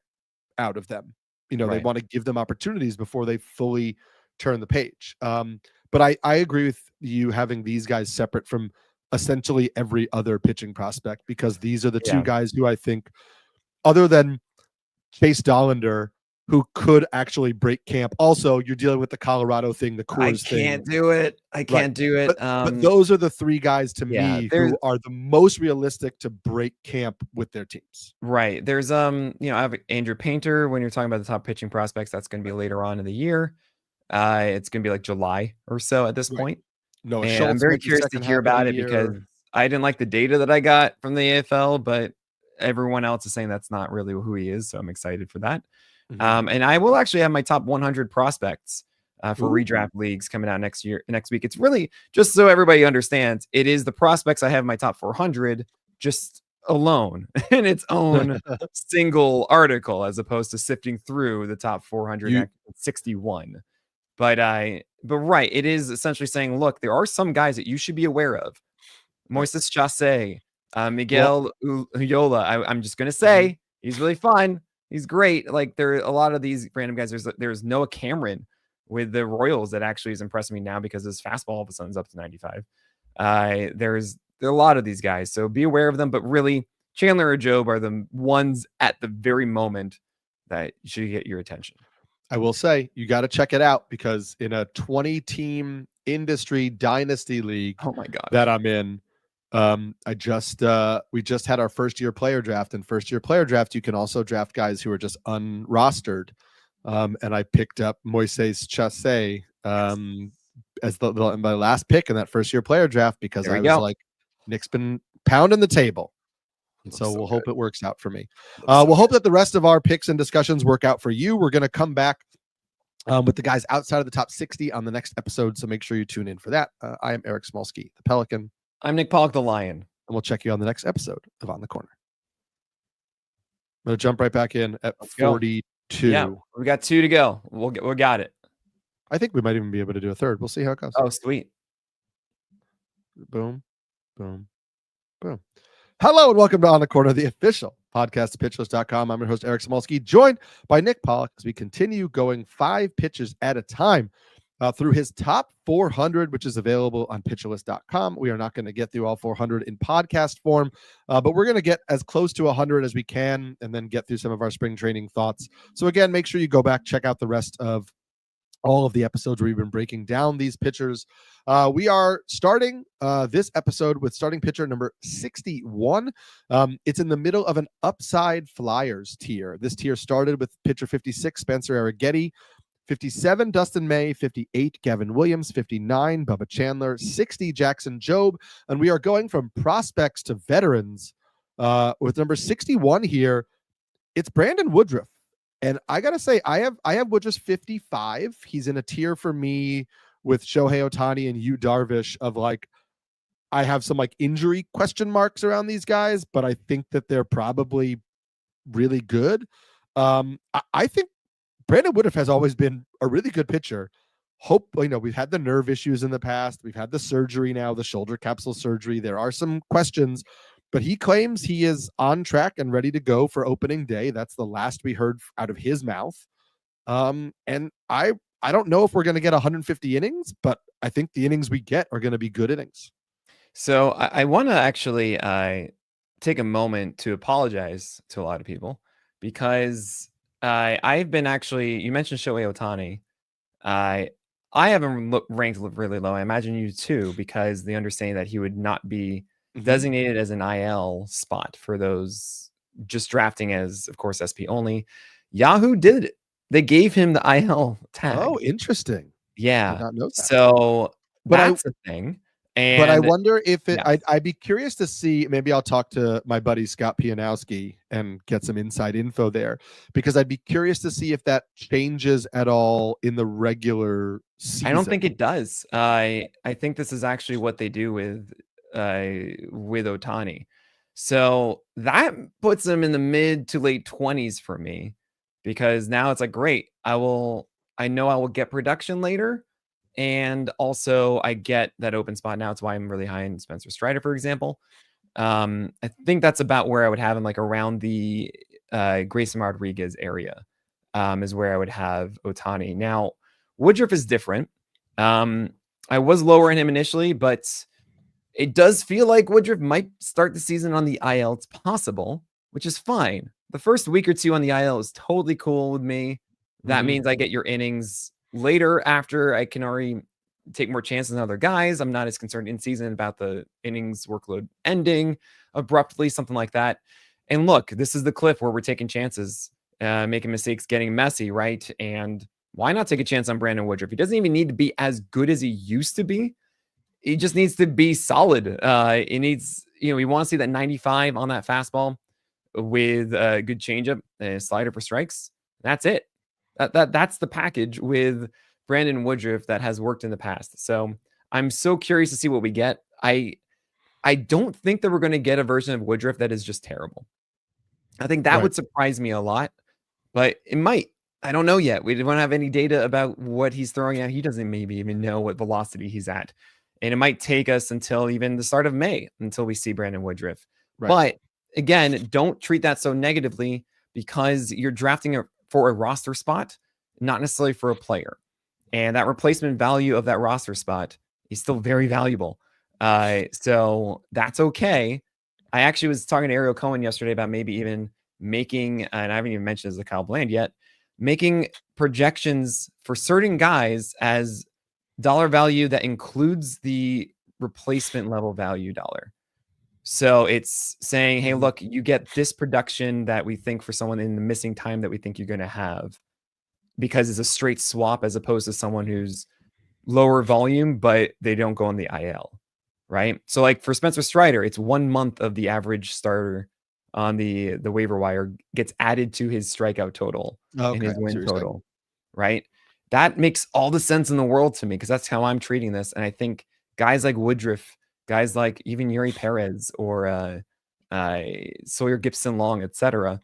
out of them. They want to give them opportunities before they fully turn the page. But I agree with you having these guys separate from essentially every other pitching prospect because these are the 2 guys who I think, other than Chase Dollander, who could actually break camp. Also, you're dealing with the Colorado thing, the Coors thing. I can't do it. I can't do it. But those are the three guys to me who are the most realistic to break camp with their teams. Right. There's I have Andrew Painter. When you're talking about the top pitching prospects, that's going to be later on in the year. It's going to be like July or so at this point. No, and I'm very curious to hear about it because I didn't like the data that I got from the AFL, but everyone else is saying that's not really who he is. So I'm excited for that. And I will actually have my top 100 prospects for redraft leagues coming out next week. It's really just so everybody understands. It is the prospects I have in my top 400 just alone in its own single article, as opposed to sifting through the top 461. But right, it is essentially saying, look, there are some guys that you should be aware of. Moises Chasse, Miguel Uyola. I'm just gonna say he's really fun. He's great. Like, there are a lot of these random guys. There's Noah Cameron with the Royals that actually is impressing me now because his fastball all of a sudden is up to 95. There are a lot of these guys, so be aware of them. But really, Chandler or Job are the ones at the very moment that should get your attention. I will say you got to check it out because in a 20-team industry dynasty league, oh my god, that I'm in, we just had our first year player draft, and first year player draft, you can also draft guys who are just unrostered. And I picked up Moises Chasse as my last pick in that first year player draft because I was like, Nick's been pounding the table. And so we'll hope it works out for me. We'll hope that the rest of our picks and discussions work out for you. We're going to come back with the guys outside of the top 60 on the next episode. So make sure you tune in for that. I am Eric Smolsky, the Pelican. I'm Nick Pollock, the Lion. And we'll check you on the next episode of On the Corner. I'm going to jump right back in at 42. Yeah, we got 2 to go. We got it. I think we might even be able to do a third. We'll see how it goes. Oh, sweet. Boom, boom, boom. Hello and welcome to On the Corner, the official podcast of pitchlist.com. I'm your host, Eric Smolsky, joined by Nick Pollock as we continue going 5 pitches at a time through his top 400, which is available on pitchlist.com. We are not going to get through all 400 in podcast form, but we're going to get as close to 100 as we can and then get through some of our spring training thoughts. So again, make sure you go back, check out the rest of all of the episodes where we've been breaking down these pitchers. We are starting this episode with starting pitcher number 61. It's in the middle of an upside Flyers tier. This tier started with pitcher 56, Spencer Arrighetti, 57, Dustin May, 58, Gavin Williams, 59, Bubba Chandler, 60, Jackson Jobe, and we are going from prospects to veterans with number 61 here. It's Brandon Woodruff. And I got to say, I have Woodruff 55. He's in a tier for me with Shohei Ohtani and Yu Darvish of like, I have some like injury question marks around these guys, but I think that they're probably really good. I think Brandon Woodruff has always been a really good pitcher. We've had the nerve issues in the past. We've had the surgery now, the shoulder capsule surgery. There are some questions, but he claims he is on track and ready to go for opening day. That's the last we heard out of his mouth. And I don't know if we're going to get 150 innings, but I think the innings we get are going to be good innings. So I want to actually take a moment to apologize to a lot of people because I've been you mentioned Shohei Ohtani. I haven't ranked really low. I imagine you too, because the understanding that he would not be designated as an IL spot for those just drafting as, of course, SP only. Yahoo did it. They gave him the IL tag. Oh, interesting. Yeah. I did not know that. So that's a thing. But I wonder if I'd be curious to see, maybe I'll talk to my buddy Scott Pianowski and get some inside info there, because I'd be curious to see if that changes at all in the regular season. I don't think it does. I think this is actually what they do with Ohtani. So that puts him in the mid to late 20s for me, because now it's like, great, I know I will get production later. And also I get that open spot now. It's why I'm really high in Spencer Strider, for example. I think that's about where I would have him, like around the Grayson Rodriguez area is where I would have Ohtani. Now, Woodruff is different. I was lower in him initially, but it does feel like Woodruff might start the season on the IL. It's possible, which is fine. The first week or two on the IL is totally cool with me. That means I get your innings later after I can already take more chances than other guys. I'm not as concerned in season about the innings workload ending abruptly, something like that. And look, this is the cliff where we're taking chances, making mistakes, getting messy, right? And why not take a chance on Brandon Woodruff? He doesn't even need to be as good as he used to be. He just needs to be solid. He needs, we want to see that 95 on that fastball with a good changeup and a slider for strikes. That's it. That's the package with Brandon Woodruff that has worked in the past. So I'm so curious to see what we get. I don't think that we're going to get a version of Woodruff that is just terrible. I think that would surprise me a lot, but it might. I don't know yet. We don't have any data about what he's throwing at. He doesn't maybe even know what velocity he's at. And it might take us until even the start of May until we see Brandon Woodruff. But again, don't treat that so negatively because you're drafting for a roster spot, not necessarily for a player. And that replacement value of that roster spot is still very valuable. So that's okay. I actually was talking to Ariel Cohen yesterday about maybe even making, and I haven't even mentioned this to Kyle Bland yet, making projections for certain guys as dollar value that includes the replacement level value dollar. So it's saying, hey, look, you get this production that we think for someone in the missing time that we think you're going to have because it's a straight swap as opposed to someone who's lower volume, but they don't go on the IL, right? So like for Spencer Strider, it's 1 month of the average starter on the waiver wire gets added to his strikeout total and his win total, right? That makes all the sense in the world to me because that's how I'm treating this. And I think guys like Woodruff, guys like even Yuri Perez or Sawyer Gibson Long, etc.,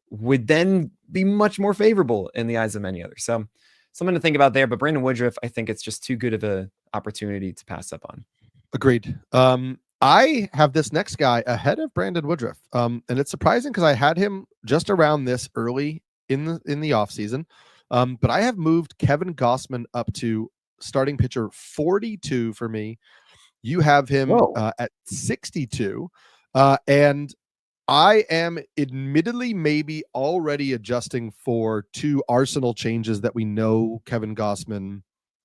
would then be much more favorable in the eyes of many others. So something to think about there. But Brandon Woodruff, I think it's just too good of an opportunity to pass up on. Agreed. I have this next guy ahead of Brandon Woodruff. And it's surprising because I had him just around this early in the offseason. But I have moved Kevin Gausman up to starting pitcher 42 for me. You have him at 62. And I am admittedly maybe already adjusting for 2 Arsenal changes that we know Kevin Gausman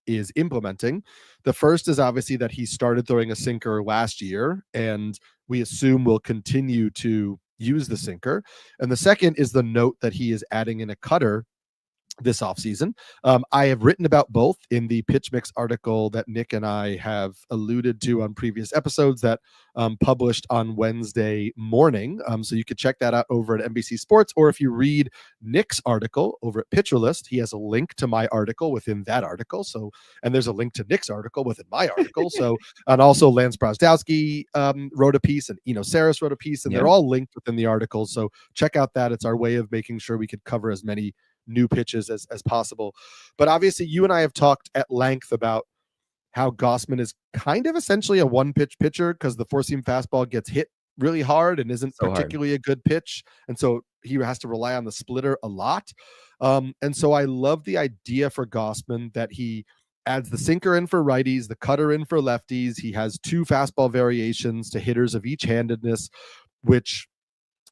is implementing. The first is obviously that he started throwing a sinker last year, and we assume will continue to use the sinker. And the second is the note that he is adding in a cutter this offseason. I have written about both in the Pitch Mix article that Nick and I have alluded to on previous episodes that published on Wednesday morning. So you could check that out over at NBC Sports, or if you read Nick's article over at Pitcher List, he has a link to my article within that article. So, and there's a link to Nick's article within my article. So, and also Lance Brozdowski wrote a piece, and Eno Saris wrote a piece, and they're all linked within the article. So check out that. It's our way of making sure we could cover as many new pitches as possible. But obviously you and I have talked at length about how Gausman is kind of essentially a one-pitch pitcher because the four-seam fastball gets hit really hard and isn't particularly a good pitch. And so he has to rely on the splitter a lot. And so I love the idea for Gausman that he adds the sinker in for righties, the cutter in for lefties. He has 2 fastball variations to hitters of each handedness, which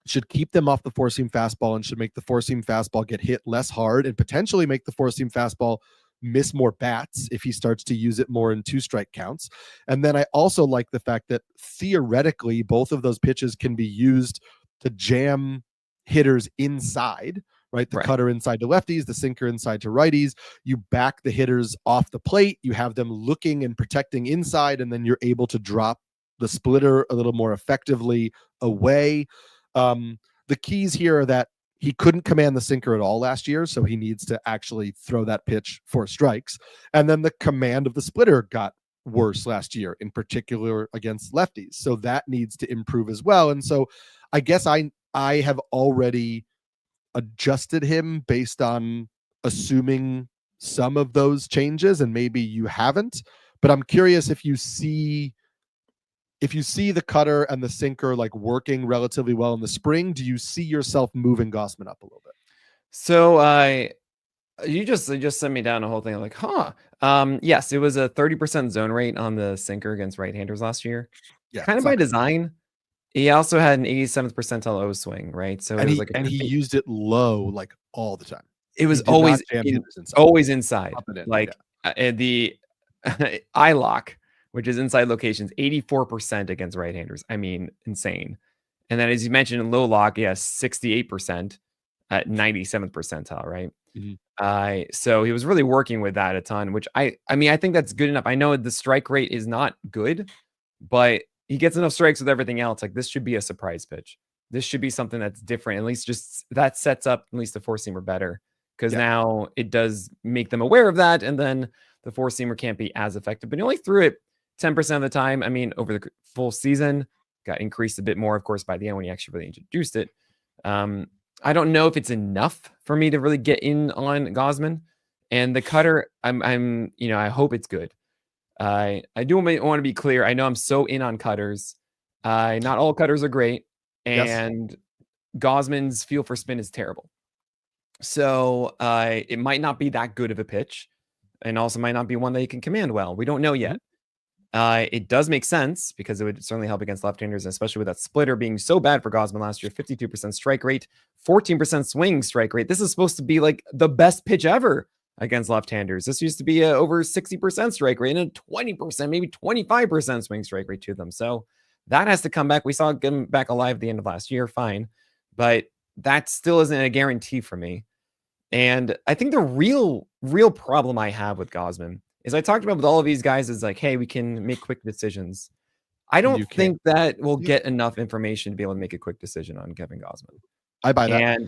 should keep them off the four-seam fastball and should make the four-seam fastball get hit less hard and potentially make the four-seam fastball miss more bats if he starts to use it more in 2-strike counts. And then I also like the fact that theoretically both of those pitches can be used to jam hitters inside, right? The cutter inside to lefties, the sinker inside to righties. You back the hitters off the plate. You have them looking and protecting inside, and then you're able to drop the splitter a little more effectively away. The keys here are that he couldn't command the sinker at all last year, so he needs to actually throw that pitch for strikes. And then the command of the splitter got worse last year, in particular against lefties. So that needs to improve as well. And so I guess I have already adjusted him based on assuming some of those changes, and maybe you haven't. But I'm curious if you see the cutter and the sinker like working relatively well in the spring. Do you see yourself moving Gausman up a little bit? So you just sent me down a whole thing. I'm like, yes, it was a 30% zone rate on the sinker against right-handers last year. Yeah, kind of by design. He also had an 87th percentile O swing, right? So and it was like he used it low like all the time. It was always inside. Up and in, like the eye lock, which is inside locations, 84% against right-handers. I mean, insane. And then as you mentioned, low lock, 68% at 97th percentile, right? Mm-hmm. So he was really working with that a ton, which I mean, I think that's good enough. I know the strike rate is not good, but he gets enough strikes with everything else. Like, this should be a surprise pitch. This should be something that's different. At least just that sets up at least the four-seamer better, because now it does make them aware of that, and then the four-seamer can't be as effective. But he only threw it 10% of the time. I mean, over the full season, got increased a bit more, of course, by the end when he actually really introduced it. I don't know if it's enough for me to really get in on Gausman. And the cutter, I'm I hope it's good. I do want to be clear. I know I'm so in on cutters. Not all cutters are great, and Gausman's feel for spin is terrible. So it might not be that good of a pitch, and also might not be one that he can command well. We don't know yet. It does make sense because it would certainly help against left-handers, especially with that splitter being so bad for Gausman last year. 52% strike rate, 14% swing strike rate. This is supposed to be like the best pitch ever against left-handers. This used to be over 60% strike rate and a 20%, maybe 25% swing strike rate to them. So that has to come back. We saw it come back alive at the end of last year, fine. But that still isn't a guarantee for me. And I think the real problem I have with Gausman is, I talked about with all of these guys, is like, hey, we can make quick decisions. I don't think that we'll get enough information to be able to make a quick decision on Kevin Gausman. I buy that.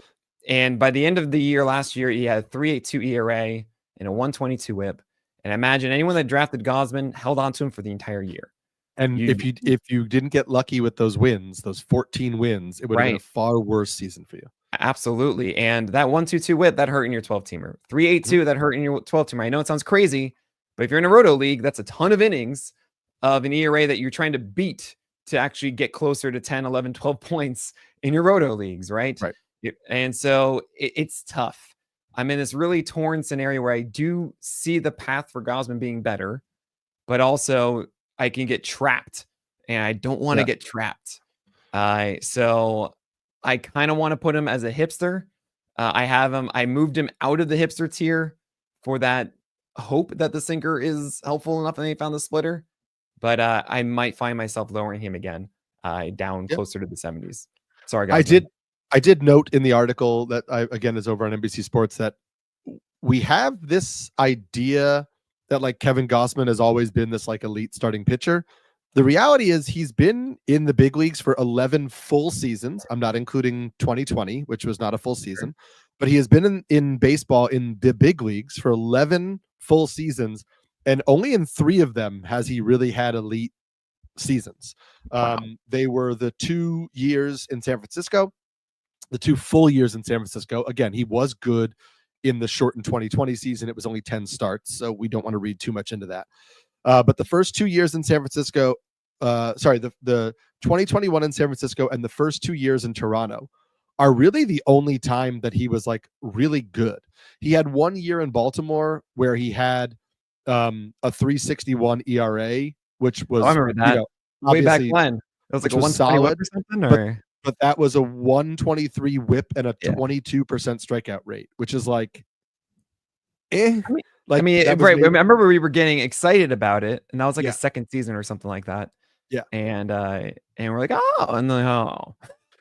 And by the end of the year last year, he had 3.82 ERA and a 1.22 WHIP. And I imagine anyone that drafted Gausman held on to him for the entire year. And if you didn't get lucky with those wins, those 14 wins, it would have been a far worse season for you. Absolutely. And that 1.22 WHIP, that hurt in your 12-teamer. 3.82, that hurt in your 12-teamer. I know it sounds crazy, but if you're in a roto league, that's a ton of innings of an ERA that you're trying to beat to actually get closer to 10, 11, 12 points in your roto leagues, right? And so it's tough. I'm in this really torn scenario where I do see the path for Gausman being better, but also I can get trapped, and I don't want to get trapped. So I kind of want to put him as a hipster. I moved him out of the hipster tier for that hope that the sinker is helpful enough and they found the splitter. But I might find myself lowering him again, down closer to the 70s. Sorry, guys. I did note in the article that again is over on NBC Sports that we have this idea that like Kevin Gausman has always been this like elite starting pitcher. The reality is he's been in the big leagues for 11 full seasons. I'm not including 2020, which was not a full season, but he has been in baseball in the big leagues for 11 full seasons, and only in 3 of them has he really had elite seasons. They were the 2 years in San Francisco, the 2 full years in San Francisco. Again, he was good in the shortened 2020 season. It was only 10 starts, so we don't want to read too much into that. But the first 2 years in San Francisco, the 2021 in San Francisco and the first 2 years in Toronto are really the only time that he was like really good. He had 1 year in Baltimore where he had a 3.61 ERA, which was, I remember that way back when. It was like a 121 or something, or but that was a 123 WHIP and a 22% strikeout rate, which is like, I remember we were getting excited about it, and that was like a second season or something like that. And we're like, oh, and then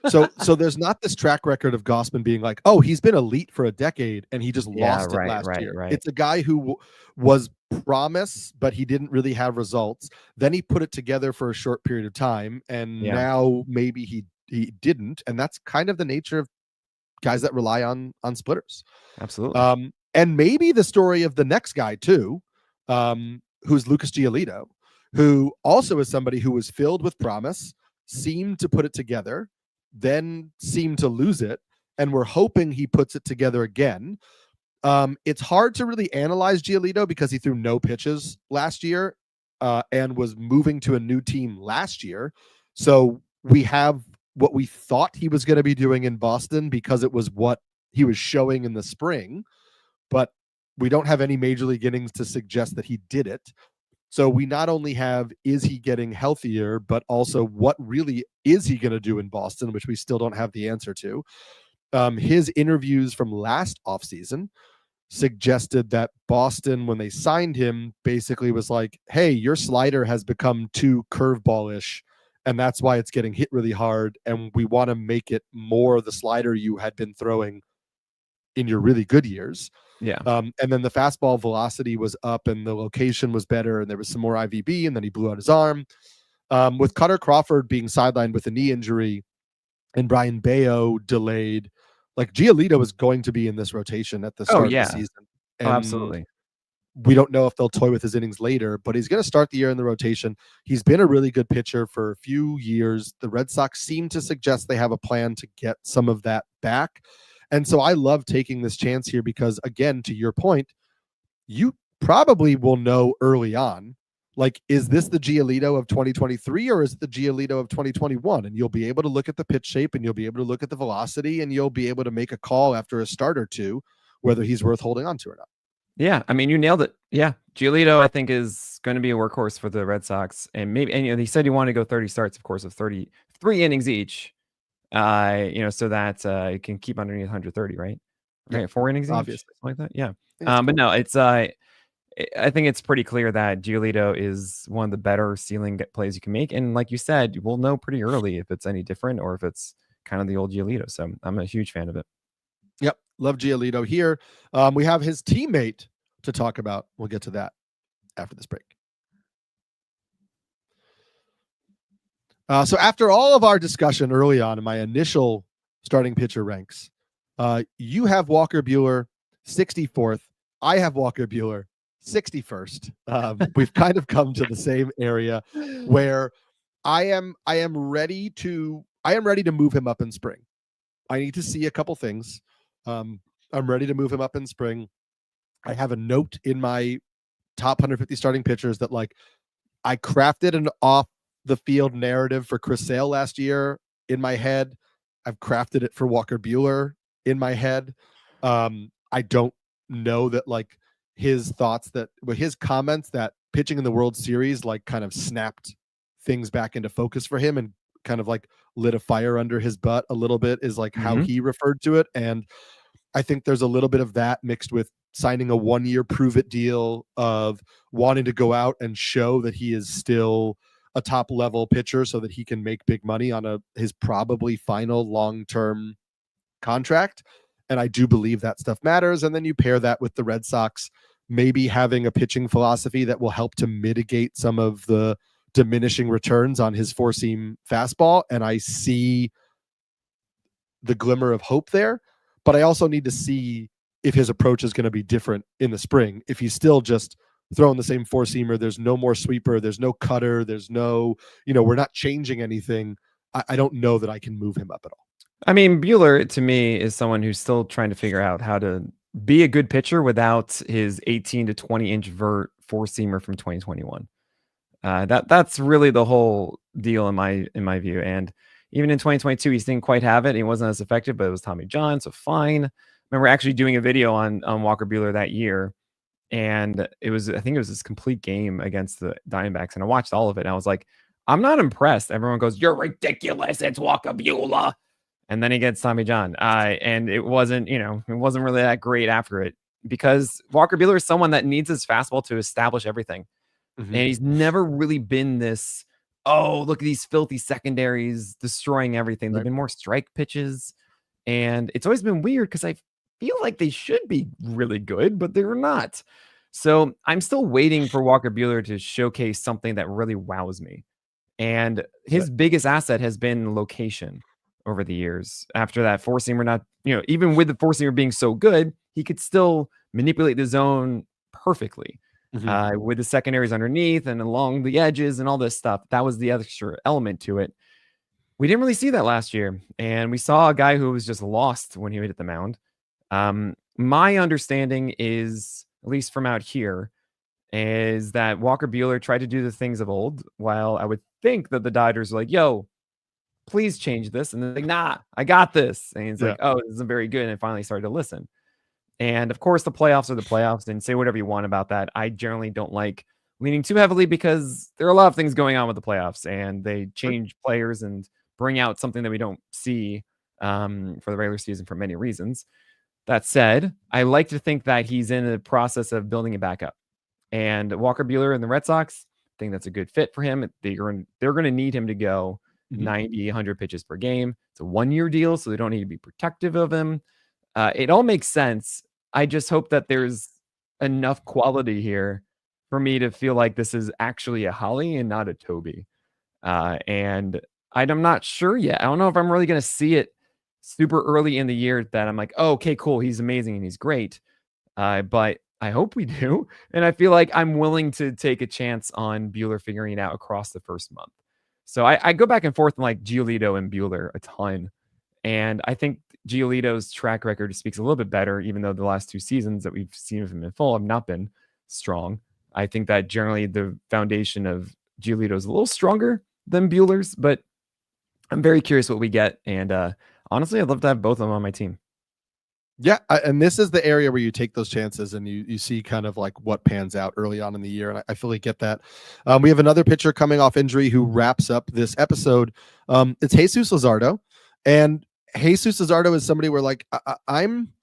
So there's not this track record of Gausman being like, oh, he's been elite for a decade and he just lost it last year. It's a guy who was promise, but he didn't really have results. Then he put it together for a short period of time, and now maybe he didn't. And that's kind of the nature of guys that rely on splitters. Absolutely. And maybe the story of the next guy too, who's Lucas Giolito, who also is somebody who was filled with promise, seemed to put it together, then seemed to lose it, and we're hoping he puts it together again. It's hard to really analyze Giolito because he threw no pitches last year and was moving to a new team last year. So we have what we thought he was going to be doing in Boston because it was what he was showing in the spring, but we don't have any major league innings to suggest that he did it. So we not only have, is he getting healthier, but also what really is he going to do in Boston, which we still don't have the answer to. His interviews from last offseason suggested that Boston, when they signed him, basically was like, hey, your slider has become too curveball-ish, and that's why it's getting hit really hard, and we want to make it more the slider you had been throwing in your really good years. Yeah. And then the fastball velocity was up and the location was better, and there was some more IVB, and then he blew out his arm. With Cutter Crawford being sidelined with a knee injury and Brian Bayo delayed, like Giolito is going to be in this rotation at the start of the season. And absolutely. We don't know if they'll toy with his innings later, but he's going to start the year in the rotation. He's been a really good pitcher for a few years. The Red Sox seem to suggest they have a plan to get some of that back. And so I love taking this chance here because, again, to your point, you probably will know early on, like, is this the Giolito of 2023 or is it the Giolito of 2021? And you'll be able to look at the pitch shape and you'll be able to look at the velocity and you'll be able to make a call after a start or two, whether he's worth holding on to or not. Yeah, I mean, you nailed it. Yeah, Giolito, I think, is going to be a workhorse for the Red Sox, and maybe, and he said he wanted to go 30 starts, of course, of 33 innings each. So that it can keep underneath 130, right? Yeah, right, 4 innings obviously, each, like that. Yeah, cool. But no, it's I think it's pretty clear that Giolito is one of the better ceiling plays you can make, and like you said, we'll know pretty early if it's any different or if it's kind of the old Giolito. So I'm a huge fan of it. Yep. Love Giolito here. We have his teammate to talk about. We'll get to that after this break. So after all of our discussion early on in my initial starting pitcher ranks, you have Walker Buehler 64th. I have Walker Buehler 61st. We've kind of come to the same area where I am ready to move him up in spring. I need to see a couple things. I'm ready to move him up in spring. I have a note in my top 150 starting pitchers that, like, I crafted an off the field narrative for Chris Sale last year in my head. I've crafted it for Walker Buehler in my head. I don't know that, like, his comments that pitching in the World Series, like, kind of snapped things back into focus for him and kind of like lit a fire under his butt a little bit, is like how he referred to it. And I think there's a little bit of that mixed with signing a 1-year prove it deal, of wanting to go out and show that he is still a top level pitcher so that he can make big money on his probably final long-term contract. And I do believe that stuff matters. And then you pair that with the Red Sox maybe having a pitching philosophy that will help to mitigate some of the diminishing returns on his four-seam fastball. And I see the glimmer of hope there, but I also need to see if his approach is going to be different in the spring. If he's still just throwing the same four-seamer, there's no more sweeper, there's no cutter, there's no, we're not changing anything. I don't know that I can move him up at all. I mean, Buehler, to me, is someone who's still trying to figure out how to be a good pitcher without his 18 to 20-inch vert four-seamer from 2021. That's really the whole deal in my view. And even in 2022, he didn't quite have it. He wasn't as effective, but it was Tommy John, so fine. I remember actually doing a video on Walker Buehler that year, and I think it was this complete game against the Diamondbacks, and I watched all of it, and I was like, I'm not impressed. Everyone goes, "You're ridiculous. It's Walker Buehler." And then he gets Tommy John. And it wasn't really that great after it, because Walker Buehler is someone that needs his fastball to establish everything. And he's never really been this, oh, look at these filthy secondaries destroying everything. Right. They've been more strike pitches. And it's always been weird because I feel like they should be really good, but they're not. So I'm still waiting for Walker Buehler to showcase something that really wows me. And his biggest asset has been location over the years. After that four-seamer, not, even with the four-seamer being so good, he could still manipulate the zone perfectly. With the secondaries underneath and along the edges and all this stuff. That was the extra element to it. We didn't really see that last year. And we saw a guy who was just lost when he hit the mound. My understanding is, at least from out here, is that Walker Buehler tried to do the things of old, while I would think that the Dodgers were like, yo, please change this. And they're like, nah, I got this. And he's like, oh, this isn't very good. And I finally started to listen. And of course, the playoffs are the playoffs, and say whatever you want about that. I generally don't like leaning too heavily because there are a lot of things going on with the playoffs, and they change players and bring out something that we don't see for the regular season for many reasons. That said, I like to think that he's in the process of building it back up. And Walker Buehler and the Red Sox, I think that's a good fit for him. They're going to need him to go 90, 100 pitches per game. It's a 1-year deal, so they don't need to be protective of him. It all makes sense. I just hope that there's enough quality here for me to feel like this is actually a Holly and not a Toby. And I'm not sure yet. I don't know if I'm really going to see it super early in the year that I'm like, oh, okay, cool. He's amazing and he's great. But I hope we do. And I feel like I'm willing to take a chance on Buehler figuring it out across the first month. So I go back and forth on like Giolito and Buehler a ton. And I think Giolito's track record speaks a little bit better, even though the last 2 seasons that we've seen of him in full have not been strong. I think that generally the foundation of Giolito is a little stronger than Buehler's, but I'm very curious what we get. And honestly, I'd love to have both of them on my team. Yeah, and this is the area where you take those chances and you see kind of like what pans out early on in the year, and I fully get that. We have another pitcher coming off injury who wraps up this episode. It's Jesus Luzardo, and Jesus Luzardo is somebody where like I'm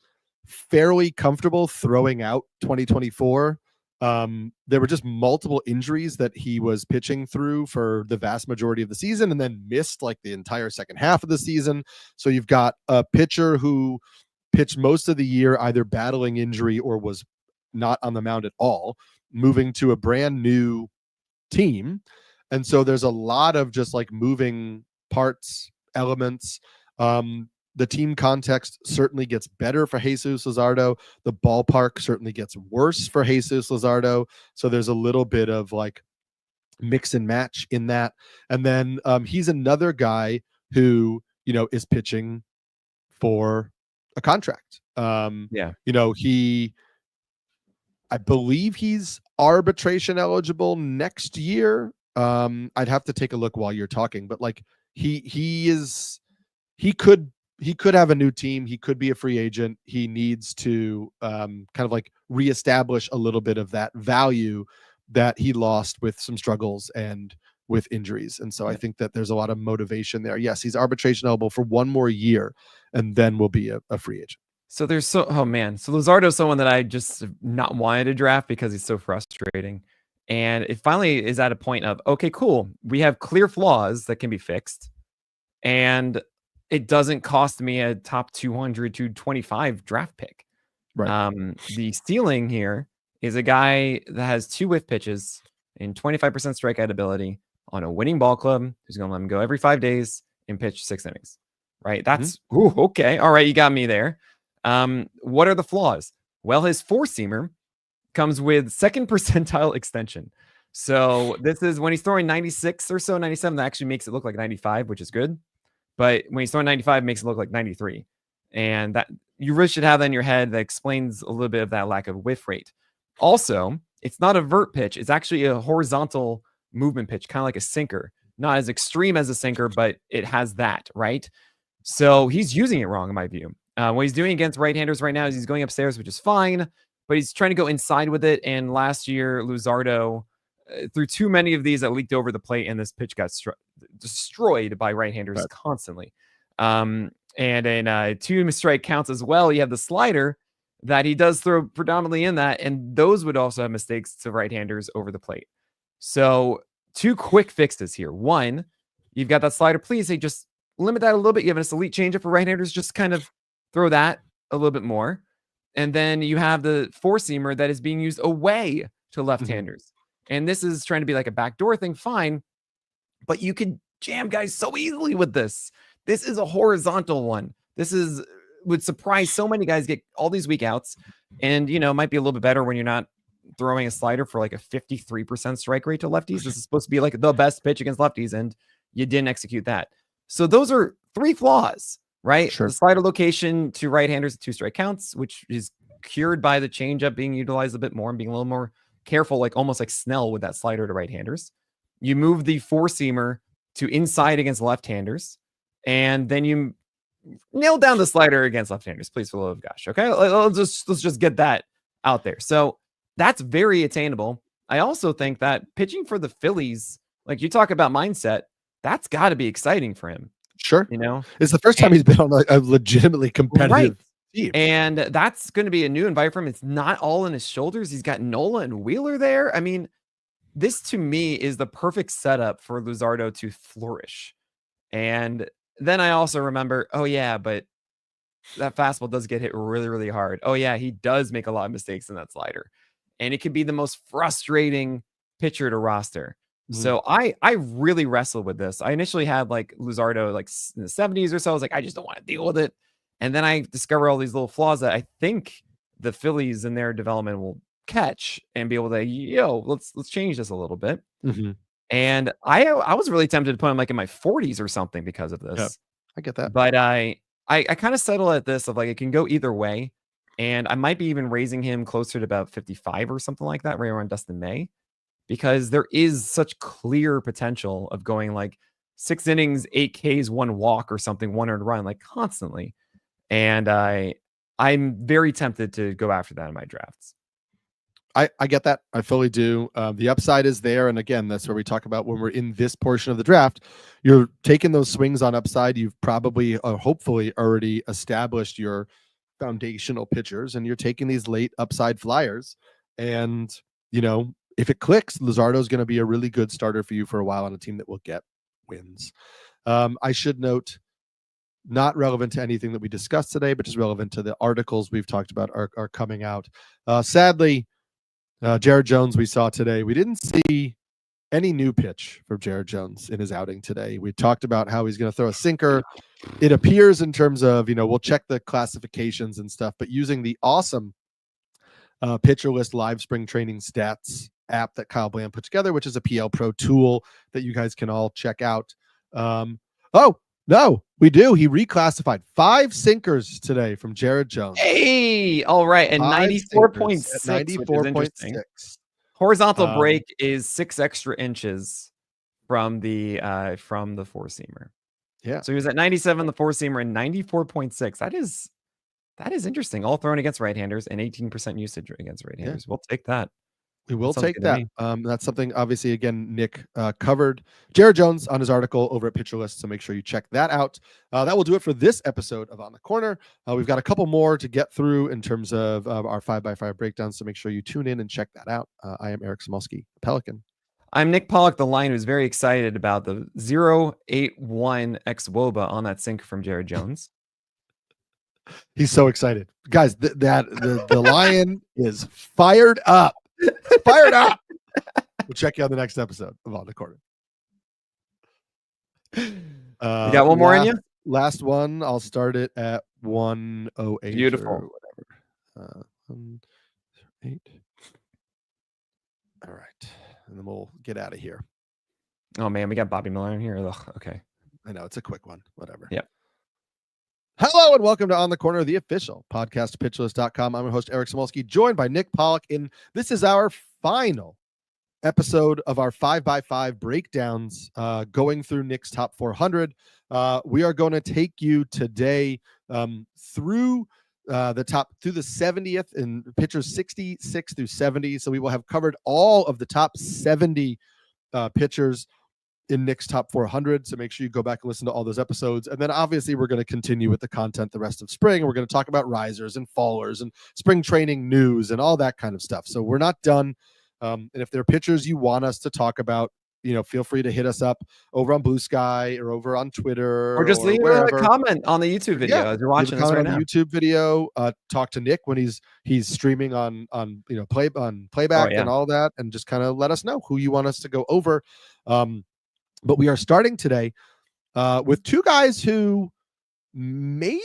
fairly comfortable throwing out 2024. There were just multiple injuries that he was pitching through for the vast majority of the season and then missed like the entire second half of the season. So you've got a pitcher who pitched most of the year either battling injury or was not on the mound at all, moving to a brand new team. And so there's a lot of just like moving parts, elements. The team context certainly gets better for Jesus Luzardo. The ballpark certainly gets worse for Jesus Luzardo. So there's a little bit of like mix and match in that. And then he's another guy who, is pitching for a contract. I believe he's arbitration eligible next year. I'd have to take a look while you're talking, but like he could have a new team. He could be a free agent. He needs to kind of like reestablish a little bit of that value that he lost with some struggles and with injuries. And so I think that there's a lot of motivation there. Yes, he's arbitration eligible for 1 more year and then will be a free agent. So so Luzardo's someone that I just not wanted to draft because he's so frustrating. And it finally is at a point of, okay, cool. We have clear flaws that can be fixed. And it doesn't cost me a top 200 to 25 draft pick. Right. The ceiling here is a guy that has 2 whiff pitches and 25% strikeout ability on a winning ball club who's going to let him go every 5 days and pitch 6 innings. Right. That's okay. All right. You got me there. What are the flaws? Well, his 4-seamer comes with 2nd percentile extension. So this is when he's throwing 96 or so, 97, that actually makes it look like 95, which is good. But when he's throwing 95, it makes it look like 93. And that you really should have that in your head. That explains a little bit of that lack of whiff rate. Also, it's not a vert pitch. It's actually a horizontal movement pitch, kind of like a sinker. Not as extreme as a sinker, but it has that, right? So he's using it wrong, in my view. What he's doing against right-handers right now is he's going upstairs, which is fine, but he's trying to go inside with it. And last year, Luzardo threw too many of these that leaked over the plate, and this pitch got destroyed by right-handers constantly. And in 2 strike counts as well, you have the slider that he does throw predominantly in that, and those would also have mistakes to right-handers over the plate. So 2 quick fixes here. 1, you've got that slider. Please, hey, just limit that a little bit. You have an elite changeup for right-handers. Just kind of throw that a little bit more. And then you have the 4-seamer that is being used away to left-handers. And this is trying to be like a backdoor thing. Fine. But you can jam guys so easily with this. This is a horizontal one. This would surprise so many guys, get all these weak outs. And, it might be a little bit better when you're not throwing a slider for like a 53% strike rate to lefties. This is supposed to be like the best pitch against lefties, and you didn't execute that. So those are 3 flaws, right? Sure. The slider location to right-handers, 2 strike counts, which is cured by the changeup being utilized a bit more and being a little more careful, like almost like Snell with that slider to right-handers. You move the 4-seamer to inside against left-handers, and then you nail down the slider against left-handers, please, for the love of gosh. Okay, let's just get that out there. So that's very attainable. I also think that pitching for the Phillies, like you talk about mindset, that's got to be exciting for him. Sure. You know, it's the first time he's been on a legitimately competitive team. And that's going to be a new environment for him. It's not all in his shoulders. He's got Nola and Wheeler there. I mean, this to me is the perfect setup for Luzardo to flourish. And then I also remember, oh yeah, but that fastball does get hit really, really hard. Oh yeah, he does make a lot of mistakes in that slider. And it can be the most frustrating pitcher to roster. So I really wrestled with this. I initially had like Luzardo like in the 70s or so. I was like, I just don't want to deal with it. And then I discover all these little flaws that I think the Phillies in their development will catch and be able to, let's change this a little bit. And I was really tempted to put him like in my 40s or something because of this. Yeah, I get that. But I kind of settle at this of like, it can go either way. And I might be even raising him closer to about 55 or something like that, right around Dustin May, because there is such clear potential of going like 6 innings, 8 Ks, 1 walk or something, 1 earned run, like constantly. And I'm very tempted to go after that in my drafts. I get that. I fully do. The upside is there. And again, that's where we talk about when we're in this portion of the draft, you're taking those swings on upside. You've probably, hopefully already established your foundational pitchers, and you're taking these late upside flyers. And, if it clicks, Luzardo is going to be a really good starter for you for a while on a team that will get wins. I should note, not relevant to anything that we discussed today, but just relevant to the articles we've talked about are coming out. Sadly, Jared Jones, we saw today, we didn't see any new pitch from Jared Jones in his outing today. We talked about how he's going to throw a sinker. It appears in terms of, we'll check the classifications and stuff, but using the awesome Pitcher List live spring training stats app that Kyle Bland put together, which is a PL Pro tool that you guys can all check out. No, we do. He reclassified 5 sinkers today from Jared Jones. Hey, all right. And 94.6. 94.6. Horizontal break is 6 extra inches from the 4-seamer. Yeah. So he was at 97, the 4-seamer, and 94.6. That is interesting. All thrown against right-handers and 18% usage against right-handers. Yeah. We'll take that. We will take that. That's something, obviously, again, Nick covered Jared Jones on his article over at Pitcher List, so make sure you check that out. That will do it for this episode of On the Corner. We've got a couple more to get through in terms of our 5x5 breakdown, so make sure you tune in and check that out. I am Eric Smolsky, Pelican. I'm Nick Pollock, the Lion, who's very excited about the 081 ex-Woba on that sink from Jared Jones. He's so excited. Guys, the Lion is fired up. Fired up. We'll check you on the next episode of On the Corner. You got one more in you? Last one. I'll start it at 108. Beautiful. Or whatever. 108. All right. And then we'll get out of here. Oh, man. We got Bobby Miller in here. Ugh, okay. I know. It's a quick one. Whatever. Yep. Hello and welcome to On the Corner, the official podcast, pitchlist.com. I'm your host, Eric Smolsky, joined by Nick Pollock. And this is our final episode of our 5x5 breakdowns, going through Nick's top 400. We are going to take you today through the 70th and pitchers 66 through 70. So we will have covered all of the top 70 pitchers in Nick's top 400. So make sure you go back and listen to all those episodes. And then obviously we're going to continue with the content the rest of spring. We're going to talk about risers and fallers and spring training news and all that kind of stuff. So we're not done. And if there are pitchers you want us to talk about, feel free to hit us up over on Blue Sky or over on Twitter, or just leave a comment on the YouTube video as you're watching this right now. YouTube video. Talk to Nick when he's streaming on Playback and all that, and just kind of let us know who you want us to go over. But we are starting today with 2 guys who maybe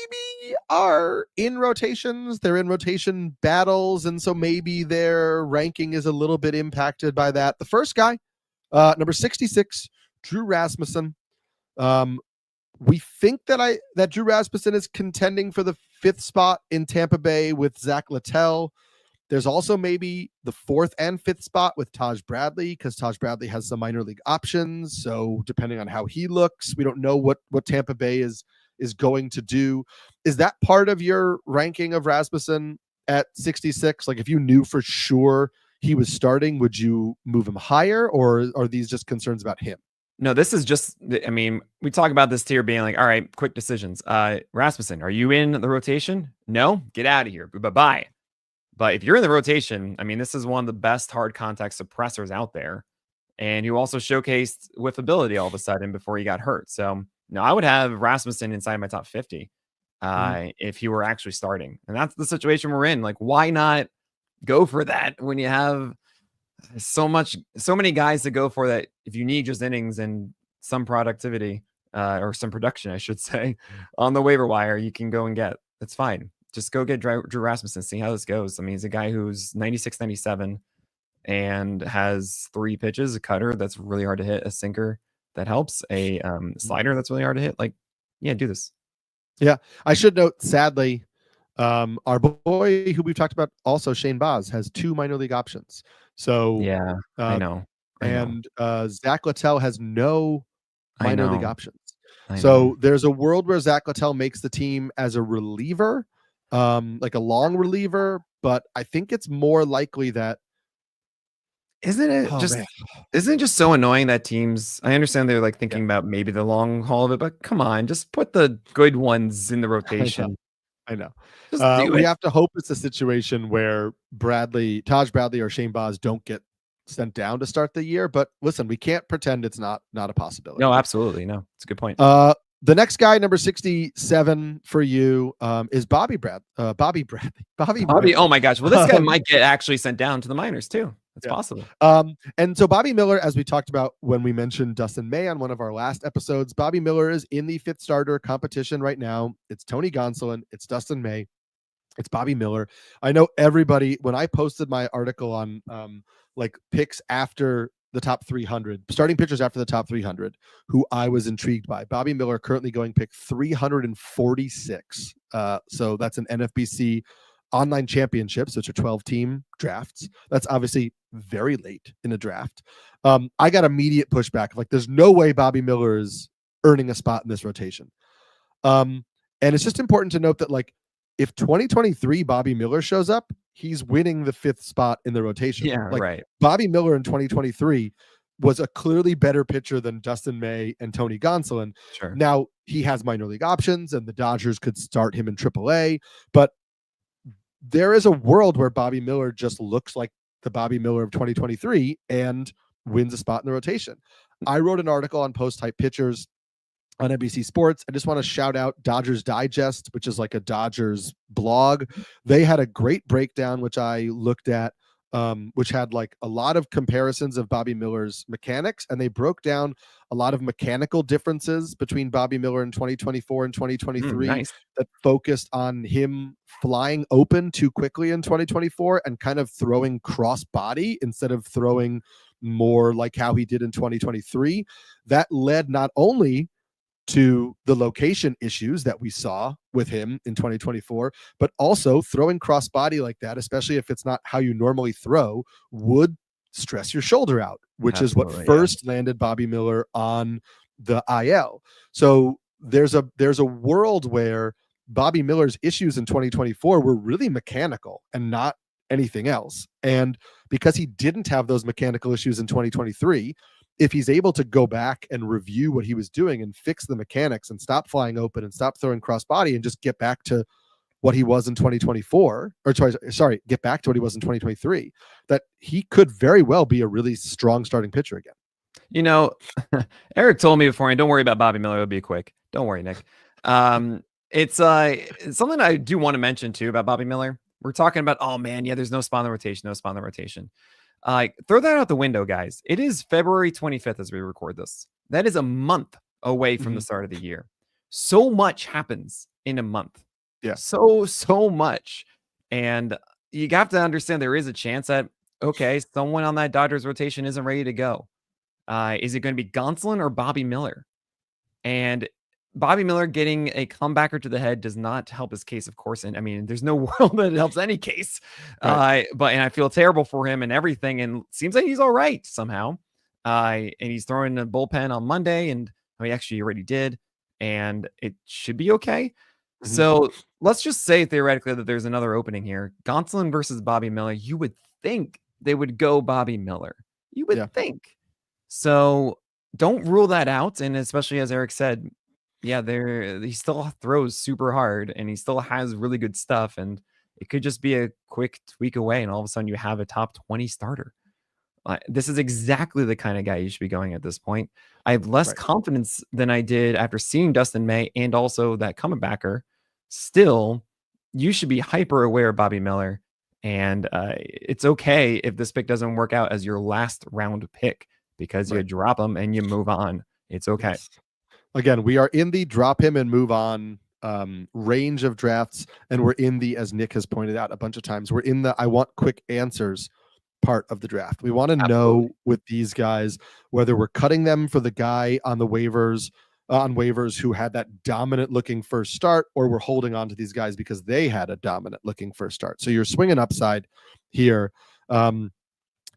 are in rotations. They're in rotation battles, and so maybe their ranking is a little bit impacted by that. The first guy, number 66, Drew Rasmussen. We think that Drew Rasmussen is contending for the 5th spot in Tampa Bay with Zach Littell. There's also maybe the 4th and 5th spot with Taj Bradley, because Taj Bradley has some minor league options. So depending on how he looks, we don't know what Tampa Bay is going to do. Is that part of your ranking of Rasmussen at 66? Like if you knew for sure he was starting, would you move him higher, or are these just concerns about him? No, this is just, I mean, we talk about this tier being like, all right, quick decisions. Rasmussen, are you in the rotation? No, get out of here. Bye-bye. But if you're in the rotation, I mean, this is one of the best hard contact suppressors out there. And you also showcased whiffability all of a sudden before he got hurt. So, no, I would have Rasmussen inside my top 50 if he were actually starting. And that's the situation we're in. Like, why not go for that when you have so many guys to go for that? If you need just innings and some productivity or some production, I should say, on the waiver wire, you can go and get. That's fine. Just go get Drew Rasmussen, see how this goes. I mean, he's a guy who's 96, 97 and has 3 pitches, a cutter that's really hard to hit, a sinker that helps, a slider that's really hard to hit. Like, yeah, do this. Yeah, I should note, sadly, our boy who we've talked about also, Shane Baz, has 2 minor league options. So yeah, I know. And Zach Littell has no minor league options. So there's a world where Zach Littell makes the team as a reliever, like a long reliever, but I think it's more likely that. Isn't it just so annoying that teams, I understand they're like thinking about maybe the long haul of it, but come on, just put the good ones in the rotation. I know. We have to hope it's a situation where Taj Bradley or Shane Baz don't get sent down to start the year. But listen, we can't pretend it's not a possibility. No, absolutely. No, it's a good point. The next guy, number 67 for you, is Bobby Bradley. Oh my gosh. Well, this guy might get actually sent down to the minors too. It's possible. And so Bobby Miller, as we talked about when we mentioned Dustin May on one of our last episodes, Bobby Miller is in the 5th starter competition right now. It's Tony Gonsolin, it's Dustin May, it's Bobby Miller. I know everybody, when I posted my article on like picks after the top 300, starting pitchers after the top 300, who I was intrigued by, Bobby Miller currently going pick 346. So that's an NFBC online championships, which are 12-team drafts. That's obviously very late in a draft. I got immediate pushback. Like, there's no way Bobby Miller is earning a spot in this rotation. And it's just important to note that, like, if 2023 Bobby Miller shows up, he's winning the 5th spot in the rotation. Yeah, like, right. Bobby Miller in 2023 was a clearly better pitcher than Dustin May and Tony Gonsolin. Sure. Now, he has minor league options, and the Dodgers could start him in AAA, but there is a world where Bobby Miller just looks like the Bobby Miller of 2023 and wins a spot in the rotation. I wrote an article on post-type pitchers on NBC Sports. I just want to shout out Dodgers Digest, which is like a Dodgers blog. They had a great breakdown, which I looked at, which had like a lot of comparisons of Bobby Miller's mechanics, and they broke down a lot of mechanical differences between Bobby Miller in 2024 and 2023 that focused on him flying open too quickly in 2024 and kind of throwing cross body instead of throwing more like how he did in 2023. That led not only to the location issues that we saw with him in 2024, but also throwing cross body like that, especially if it's not how you normally throw, would stress your shoulder out, which is what first landed Bobby Miller on the IL. So there's a world where Bobby Miller's issues in 2024 were really mechanical and not anything else. And because he didn't have those mechanical issues in 2023, if he's able to go back and review what he was doing and fix the mechanics and stop flying open and stop throwing cross body and just get back to what he was in 2024, or get back to what he was in 2023, that he could very well be a really strong starting pitcher again. You know, Eric told me before, and don't worry about Bobby Miller, it'll be quick. Don't worry, Nick. It's something I do want to mention too about Bobby Miller. We're talking about, oh man, yeah, there's no spot in the rotation. Throw that out the window, guys. It is February 25th as we record this. That is a month away from the start of the year. So much happens in a month. Yeah. So much. And you have to understand there is a chance that, okay, someone on that Dodgers rotation isn't ready to go. Is it going to be Gonsolin or Bobby Miller? And Bobby Miller getting a comebacker to the head does not help his case, of course. And I mean, there's no world that it helps any case. Right. And I feel terrible for him and everything. And it seems like he's all right somehow. And he's throwing a bullpen on Monday, and he actually already did, and it should be okay. Mm-hmm. So let's just say theoretically that there's another opening here. Gonsolin versus Bobby Miller. You would think they would go Bobby Miller. You would think. So don't rule that out. And especially as Eric said, he still throws super hard and he still has really good stuff. And it could just be a quick tweak away. And all of a sudden you have a top 20 starter. This is exactly the kind of guy you should be going at this point. I have less confidence than I did after seeing Dustin May and also that comebacker. Still, you should be hyper aware of Bobby Miller. And it's okay if this pick doesn't work out as your last round pick because you drop him and you move on. It's okay. Yes. Again, we are in the drop him and move on range of drafts. And we're in the, as Nick has pointed out a bunch of times, we're in the I want quick answers part of the draft. We want to know with these guys whether we're cutting them for the guy on the waivers who had that dominant looking first start, or we're holding on to these guys because they had a dominant looking first start. So you're swinging upside here.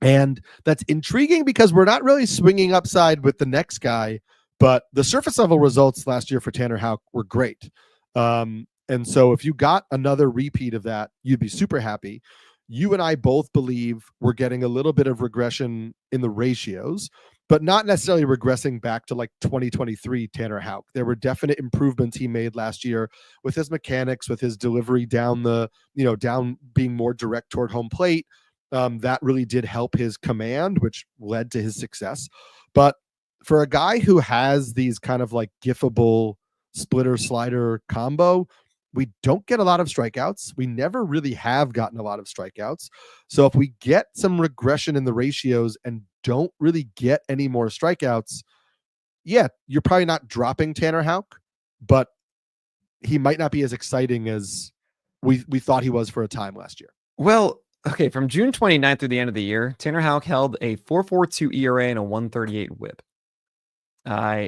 And that's intriguing because we're not really swinging upside with the next guy, but the surface level results last year for Tanner Houck were great. And so if you got another repeat of that, you'd be super happy. You and I both believe we're getting a little bit of regression in the ratios, but not necessarily regressing back to like 2023 Tanner Houck. There were definite improvements he made last year with his mechanics, with his delivery down being more direct toward home plate. That really did help his command, which led to his success. But for a guy who has these kind of like gifable splitter slider combo, we don't get a lot of strikeouts. We never really have gotten a lot of strikeouts. So if we get some regression in the ratios and don't really get any more strikeouts, you're probably not dropping Tanner Houck, but he might not be as exciting as we thought he was for a time last year. Well, okay, from June 29th through the end of the year, Tanner Houck held a 4.42 ERA and a 1.38 WHIP.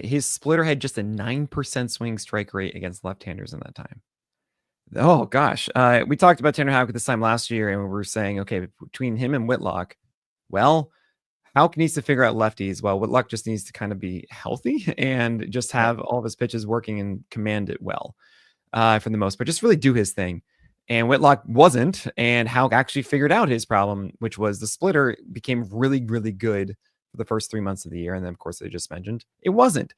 His splitter had just a 9% swing strike rate against left-handers in that time. Oh gosh, we talked about Tanner Houck at this time last year, and we were saying, okay, between him and Whitlock, well, Houck needs to figure out lefties. Well, Whitlock just needs to kind of be healthy and just have all of his pitches working and command it well, for the most part. Just really do his thing. And Whitlock wasn't, and Houck actually figured out his problem, which was the splitter became really, really good for the first 3 months of the year, and then of course they just mentioned it wasn't.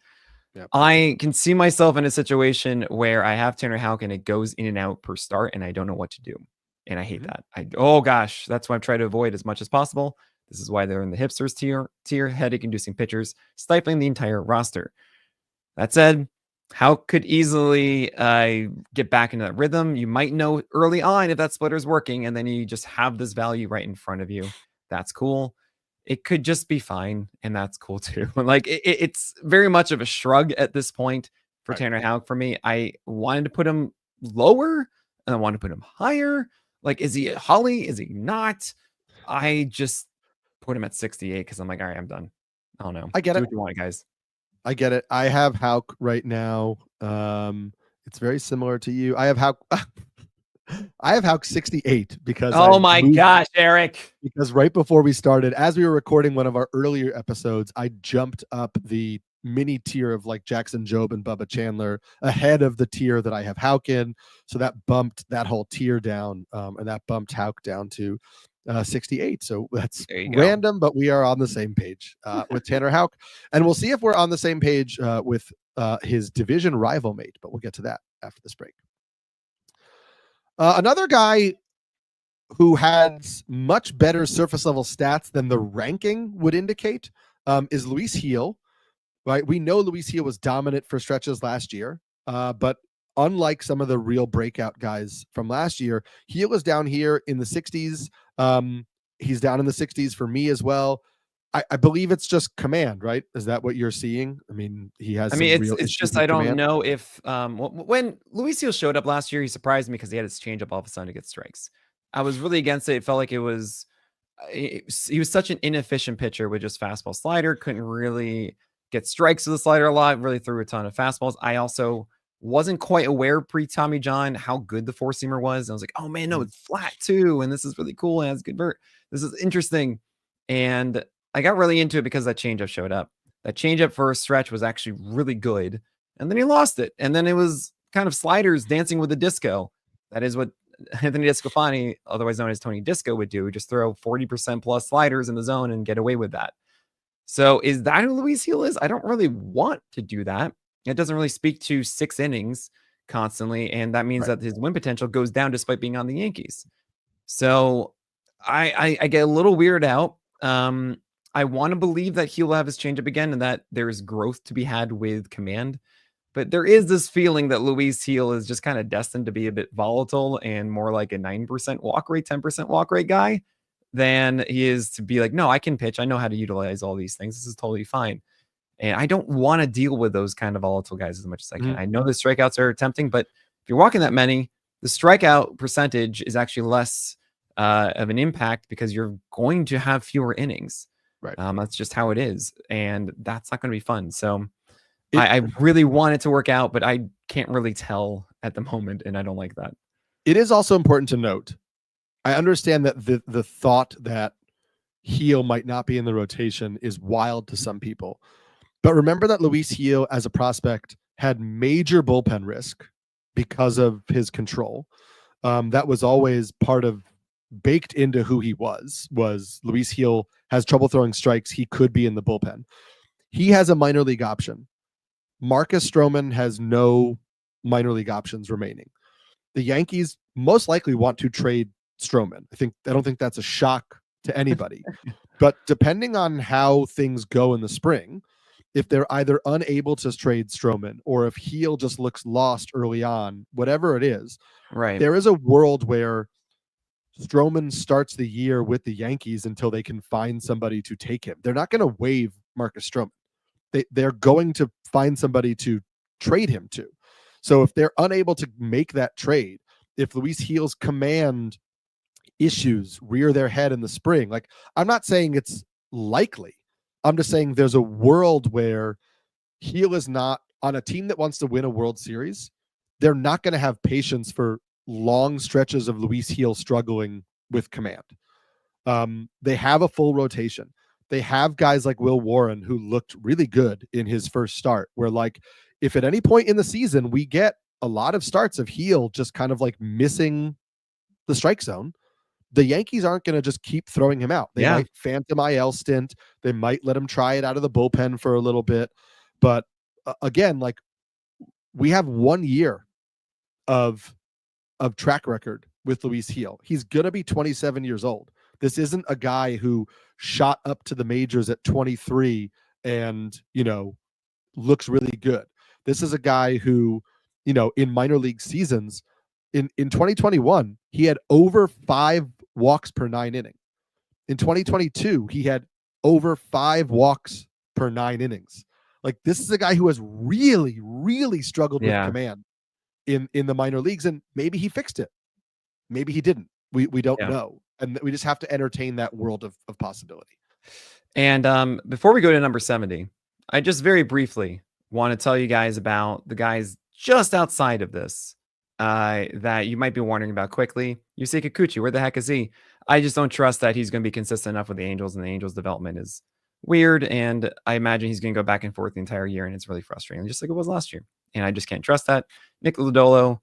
Yep. I can see myself in a situation where I have Tanner Houck and it goes in and out per start and I don't know what to do. And I hate that. Oh gosh, that's what I'm trying to avoid as much as possible. This is why they're in the hipsters tier, headache-inducing pitchers, stifling the entire roster. That said, Houck could easily get back into that rhythm. You might know early on if that splitter is working, and then you just have this value right in front of you. That's cool. It could just be fine, and that's cool too. Like it's very much of a shrug at this point for Tanner Houck. For me, I wanted to put him lower, and I wanted to put him higher. Like, is he a Holly? Is he not? I just put him at 68 because I'm like, all right, I'm done. I don't know. I get Do it. what you want, guys. I get it. I have Houck right now. It's very similar to you. I have Houck. I have Houck 68 because my gosh, Eric. Because right before we started, as we were recording one of our earlier episodes, I jumped up the mini tier of like Jackson Jobe and Bubba Chandler ahead of the tier that I have Houck in. So that bumped that whole tier down, and that bumped Houck down to 68. So that's random, but we are on the same page with Tanner Houck. And we'll see if we're on the same page with his division rival mate, but we'll get to that after this break. Another guy who has much better surface level stats than the ranking would indicate is Luis Gil. Right, we know Luis Gil was dominant for stretches last year, but unlike some of the real breakout guys from last year, Gil is down here in the 60s. He's down in the 60s for me as well. I believe it's just command, right? Is that what you're seeing? I mean, he has. It's just I don't know if when Luis Gil showed up last year, he surprised me because he had his changeup all of a sudden to get strikes. I was really against it. It felt like he was such an inefficient pitcher with just fastball slider. Couldn't really get strikes with the slider a lot. Really threw a ton of fastballs. I also wasn't quite aware pre-Tommy John how good the four-seamer was. I was like, oh man, no, it's flat too, and this is really cool and has good vert. This is interesting, and I got really into it because that changeup showed up. That changeup for a stretch was actually really good, and then he lost it, and then it was kind of sliders dancing with the disco. That is what Anthony Desclafani, otherwise known as Tony Disco, would do. Just throw 40% plus sliders in the zone and get away with that. So is that who Luis Gil is? I don't really want to do that. It doesn't really speak to 6 innings constantly, and that means that his win potential goes down despite being on the Yankees. So I get a little weirded out. I want to believe that he'll have his changeup again and that there's growth to be had with command. But there is this feeling that Luis Gil is just kind of destined to be a bit volatile and more like a 9% walk rate, 10% walk rate guy than he is to be like, no, I can pitch. I know how to utilize all these things. This is totally fine. And I don't want to deal with those kind of volatile guys as much as I can. I know the strikeouts are tempting, but if you're walking that many, the strikeout percentage is actually less of an impact because you're going to have fewer innings. Right. That's just how it is. And that's not going to be fun. So I really want it to work out, but I can't really tell at the moment. And I don't like that. It is also important to note, I understand that the thought that Gil might not be in the rotation is wild to some people. But remember that Luis Gil as a prospect had major bullpen risk because of his control. That was always baked into who he was Luis Gil has trouble throwing strikes. He could be in the bullpen. He has a minor league option. Marcus Stroman has no minor league options remaining. The Yankees most likely want to trade Stroman. I don't think that's a shock to anybody. But depending on how things go in the spring, if they're either unable to trade Stroman or if Gil just looks lost early on, whatever it is, right? There is a world where Stroman starts the year with the Yankees until they can find somebody to take him. They're not going to waive Marcus Stroman. They're going to find somebody to trade him to. So if they're unable to make that trade, if Luis Gil's command issues rear their head in the spring, like, I'm not saying it's likely. I'm just saying there's a world where Gil is not on a team that wants to win a World Series. They're not going to have patience for long stretches of Luis Gil struggling with command. They have a full rotation. They have guys like Will Warren who looked really good in his first start, where, like, if at any point in the season we get a lot of starts of Gil just kind of like missing the strike zone, the Yankees aren't going to just keep throwing him out. They might phantom IL stint. They might let him try it out of the bullpen for a little bit. But again, like, we have 1 year of track record with Luis Gil. He's going to be 27 years old. This isn't a guy who shot up to the majors at 23 and, looks really good. This is a guy who, in minor league seasons, in 2021, he had over 5 walks per 9 inning. In 2022, he had over 5 walks per 9 innings. Like, this is a guy who has really, really struggled with command in the minor leagues, and maybe he fixed it. Maybe he didn't. We don't know. And we just have to entertain that world of possibility. And before we go to number 70, I just very briefly want to tell you guys about the guys just outside of this that you might be wondering about quickly. Yusei Kikuchi, where the heck is he? I just don't trust that he's going to be consistent enough with the Angels, and the Angels' development is weird, and I imagine he's going to go back and forth the entire year, and it's really frustrating, just like it was last year. And I just can't trust that. Nick Lodolo,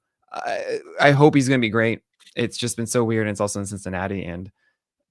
I hope he's going to be great. It's just been so weird, and it's also in Cincinnati, and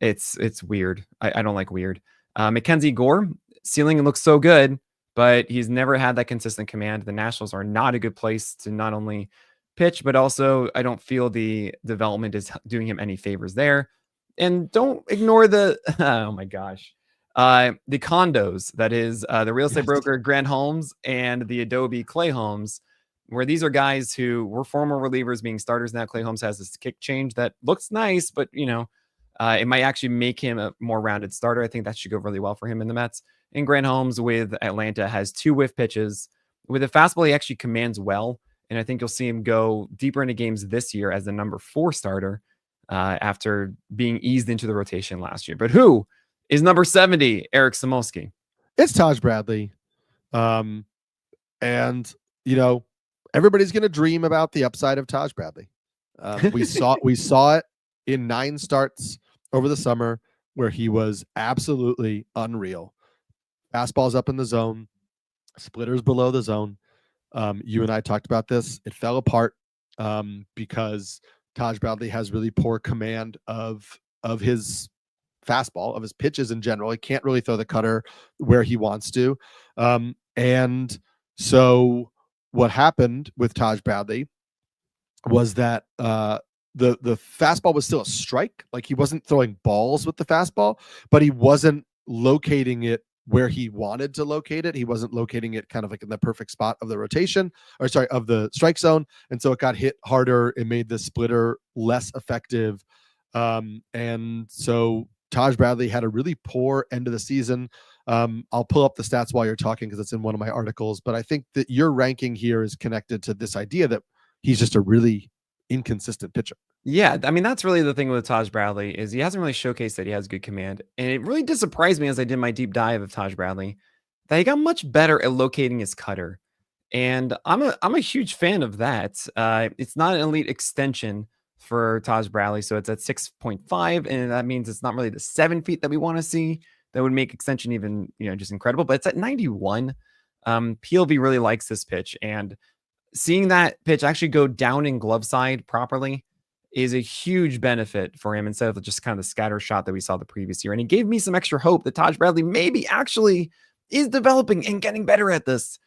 it's weird. I don't like weird. Mackenzie Gore, ceiling looks so good, but he's never had that consistent command. The Nationals are not a good place to not only pitch, but also I don't feel the development is doing him any favors there. And don't ignore the, oh my gosh, the condos, that is the real estate broker Grant Holmes and the Adobe Clay Holmes, where these are guys who were former relievers being starters. Now Clay Holmes has this kick change that looks nice, but it might actually make him a more rounded starter. I think that should go really well for him in the Mets. And Grant Holmes with Atlanta has 2 whiff pitches. With a fastball, he actually commands well. And I think you'll see him go deeper into games this year as the number 4 starter after being eased into the rotation last year. But who is number 70, Eric Samolsky? It's Taj Bradley. And, everybody's going to dream about the upside of Taj Bradley. We saw it in 9 starts over the summer where he was absolutely unreal. Fastballs up in the zone, splitters below the zone. You and I talked about this. It fell apart because Taj Bradley has really poor command of his fastball, of his pitches in general. He can't really throw the cutter where he wants to. And so what happened with Taj Bradley was that the fastball was still a strike. Like, he wasn't throwing balls with the fastball, but he wasn't locating it where he wanted to locate it. He wasn't locating it kind of like in the perfect spot of the rotation, or sorry, of the strike zone. And so it got hit harder. It made the splitter less effective. And so Taj Bradley had a really poor end of the season. I'll pull up the stats while you're talking because it's in one of my articles, but I think that your ranking here is connected to this idea that he's just a really inconsistent pitcher. Yeah, I mean, that's really the thing with Taj Bradley, is he hasn't really showcased that he has good command. And it really did surprise me as I did my deep dive of Taj Bradley that he got much better at locating his cutter. And I'm a huge fan of that. It's not an elite extension for Taj Bradley, so it's at 6.5, and that means it's not really the 7 feet that we want to see. That would make extension even, just incredible. But it's at 91. PLV really likes this pitch, and seeing that pitch actually go down in glove side properly is a huge benefit for him, instead of just kind of the scatter shot that we saw the previous year. And it gave me some extra hope that Taj Bradley maybe actually is developing and getting better at this.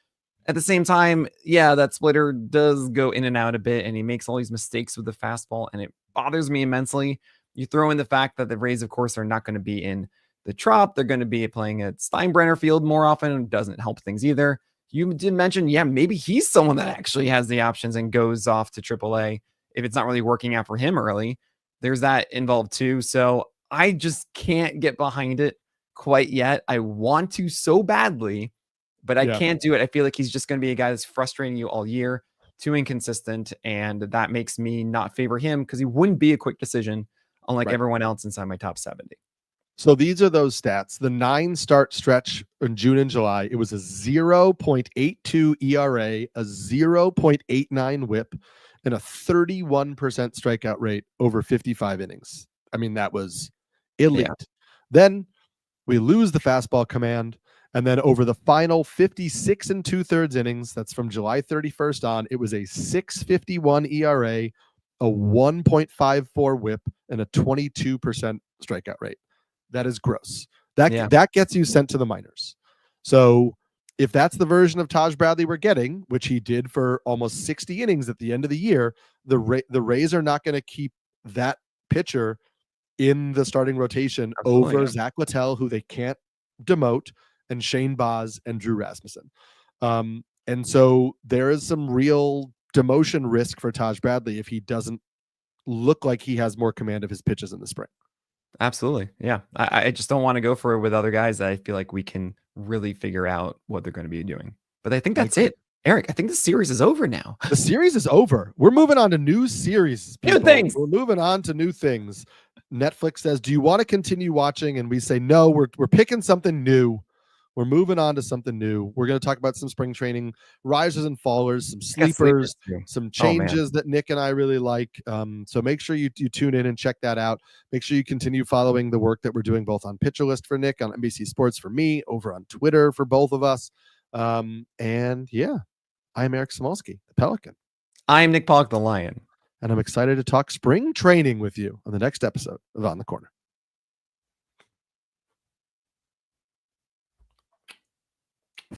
At the same time, yeah, that splitter does go in and out a bit, and he makes all these mistakes with the fastball, and it bothers me immensely. You throw in the fact that the Rays, of course, are not going to be in the Trop. They're going to be playing at Steinbrenner Field more often. Doesn't help things either. You did mention, yeah, maybe he's someone that actually has the options and goes off to AAA if it's not really working out for him early. There's that involved too. So I just can't get behind it quite yet. I want to so badly, but I can't do it. I feel like he's just going to be a guy that's frustrating you all year, too inconsistent, and that makes me not favor him because he wouldn't be a quick decision, unlike everyone else inside my top 70. So these are those stats. The 9-start stretch in June and July, it was a 0.82 ERA, a 0.89 WHIP, and a 31% strikeout rate over 55 innings. I mean, that was elite. Yeah. Then we lose the fastball command. And then over the final 56 2/3 innings, that's from July 31st on, it was a 6.51 ERA, a 1.54 WHIP, and a 22% strikeout rate. That is gross. That gets you sent to the minors. So if that's the version of Taj Bradley we're getting, which he did for almost 60 innings at the end of the year, the Rays are not going to keep that pitcher in the starting rotation over Zach Littell, who they can't demote, and Shane Baz and Drew Rasmussen. And so there is some real demotion risk for Taj Bradley if he doesn't look like he has more command of his pitches in the spring. Absolutely. Yeah. I just don't want to go for it with other guys that I feel like we can really figure out what they're going to be doing. But I think that's it. Eric, I think the series is over now. The series is over. We're moving on to new series. People. New things. We're moving on to new things. Netflix says, do you want to continue watching? And we say, no, we're picking something new. We're moving on to something new. We're going to talk about some spring training risers and fallers, some sleepers, some changes that Nick and I really like. So make sure you tune in and check that out. Make sure you continue following the work that we're doing both on Pitcher List for Nick, on NBC Sports for me, over on Twitter for both of us. And yeah, I'm Eric Samolsky, the Pelican. I'm Nick Pollock, the Lion. And I'm excited to talk spring training with you on the next episode of On the Corner.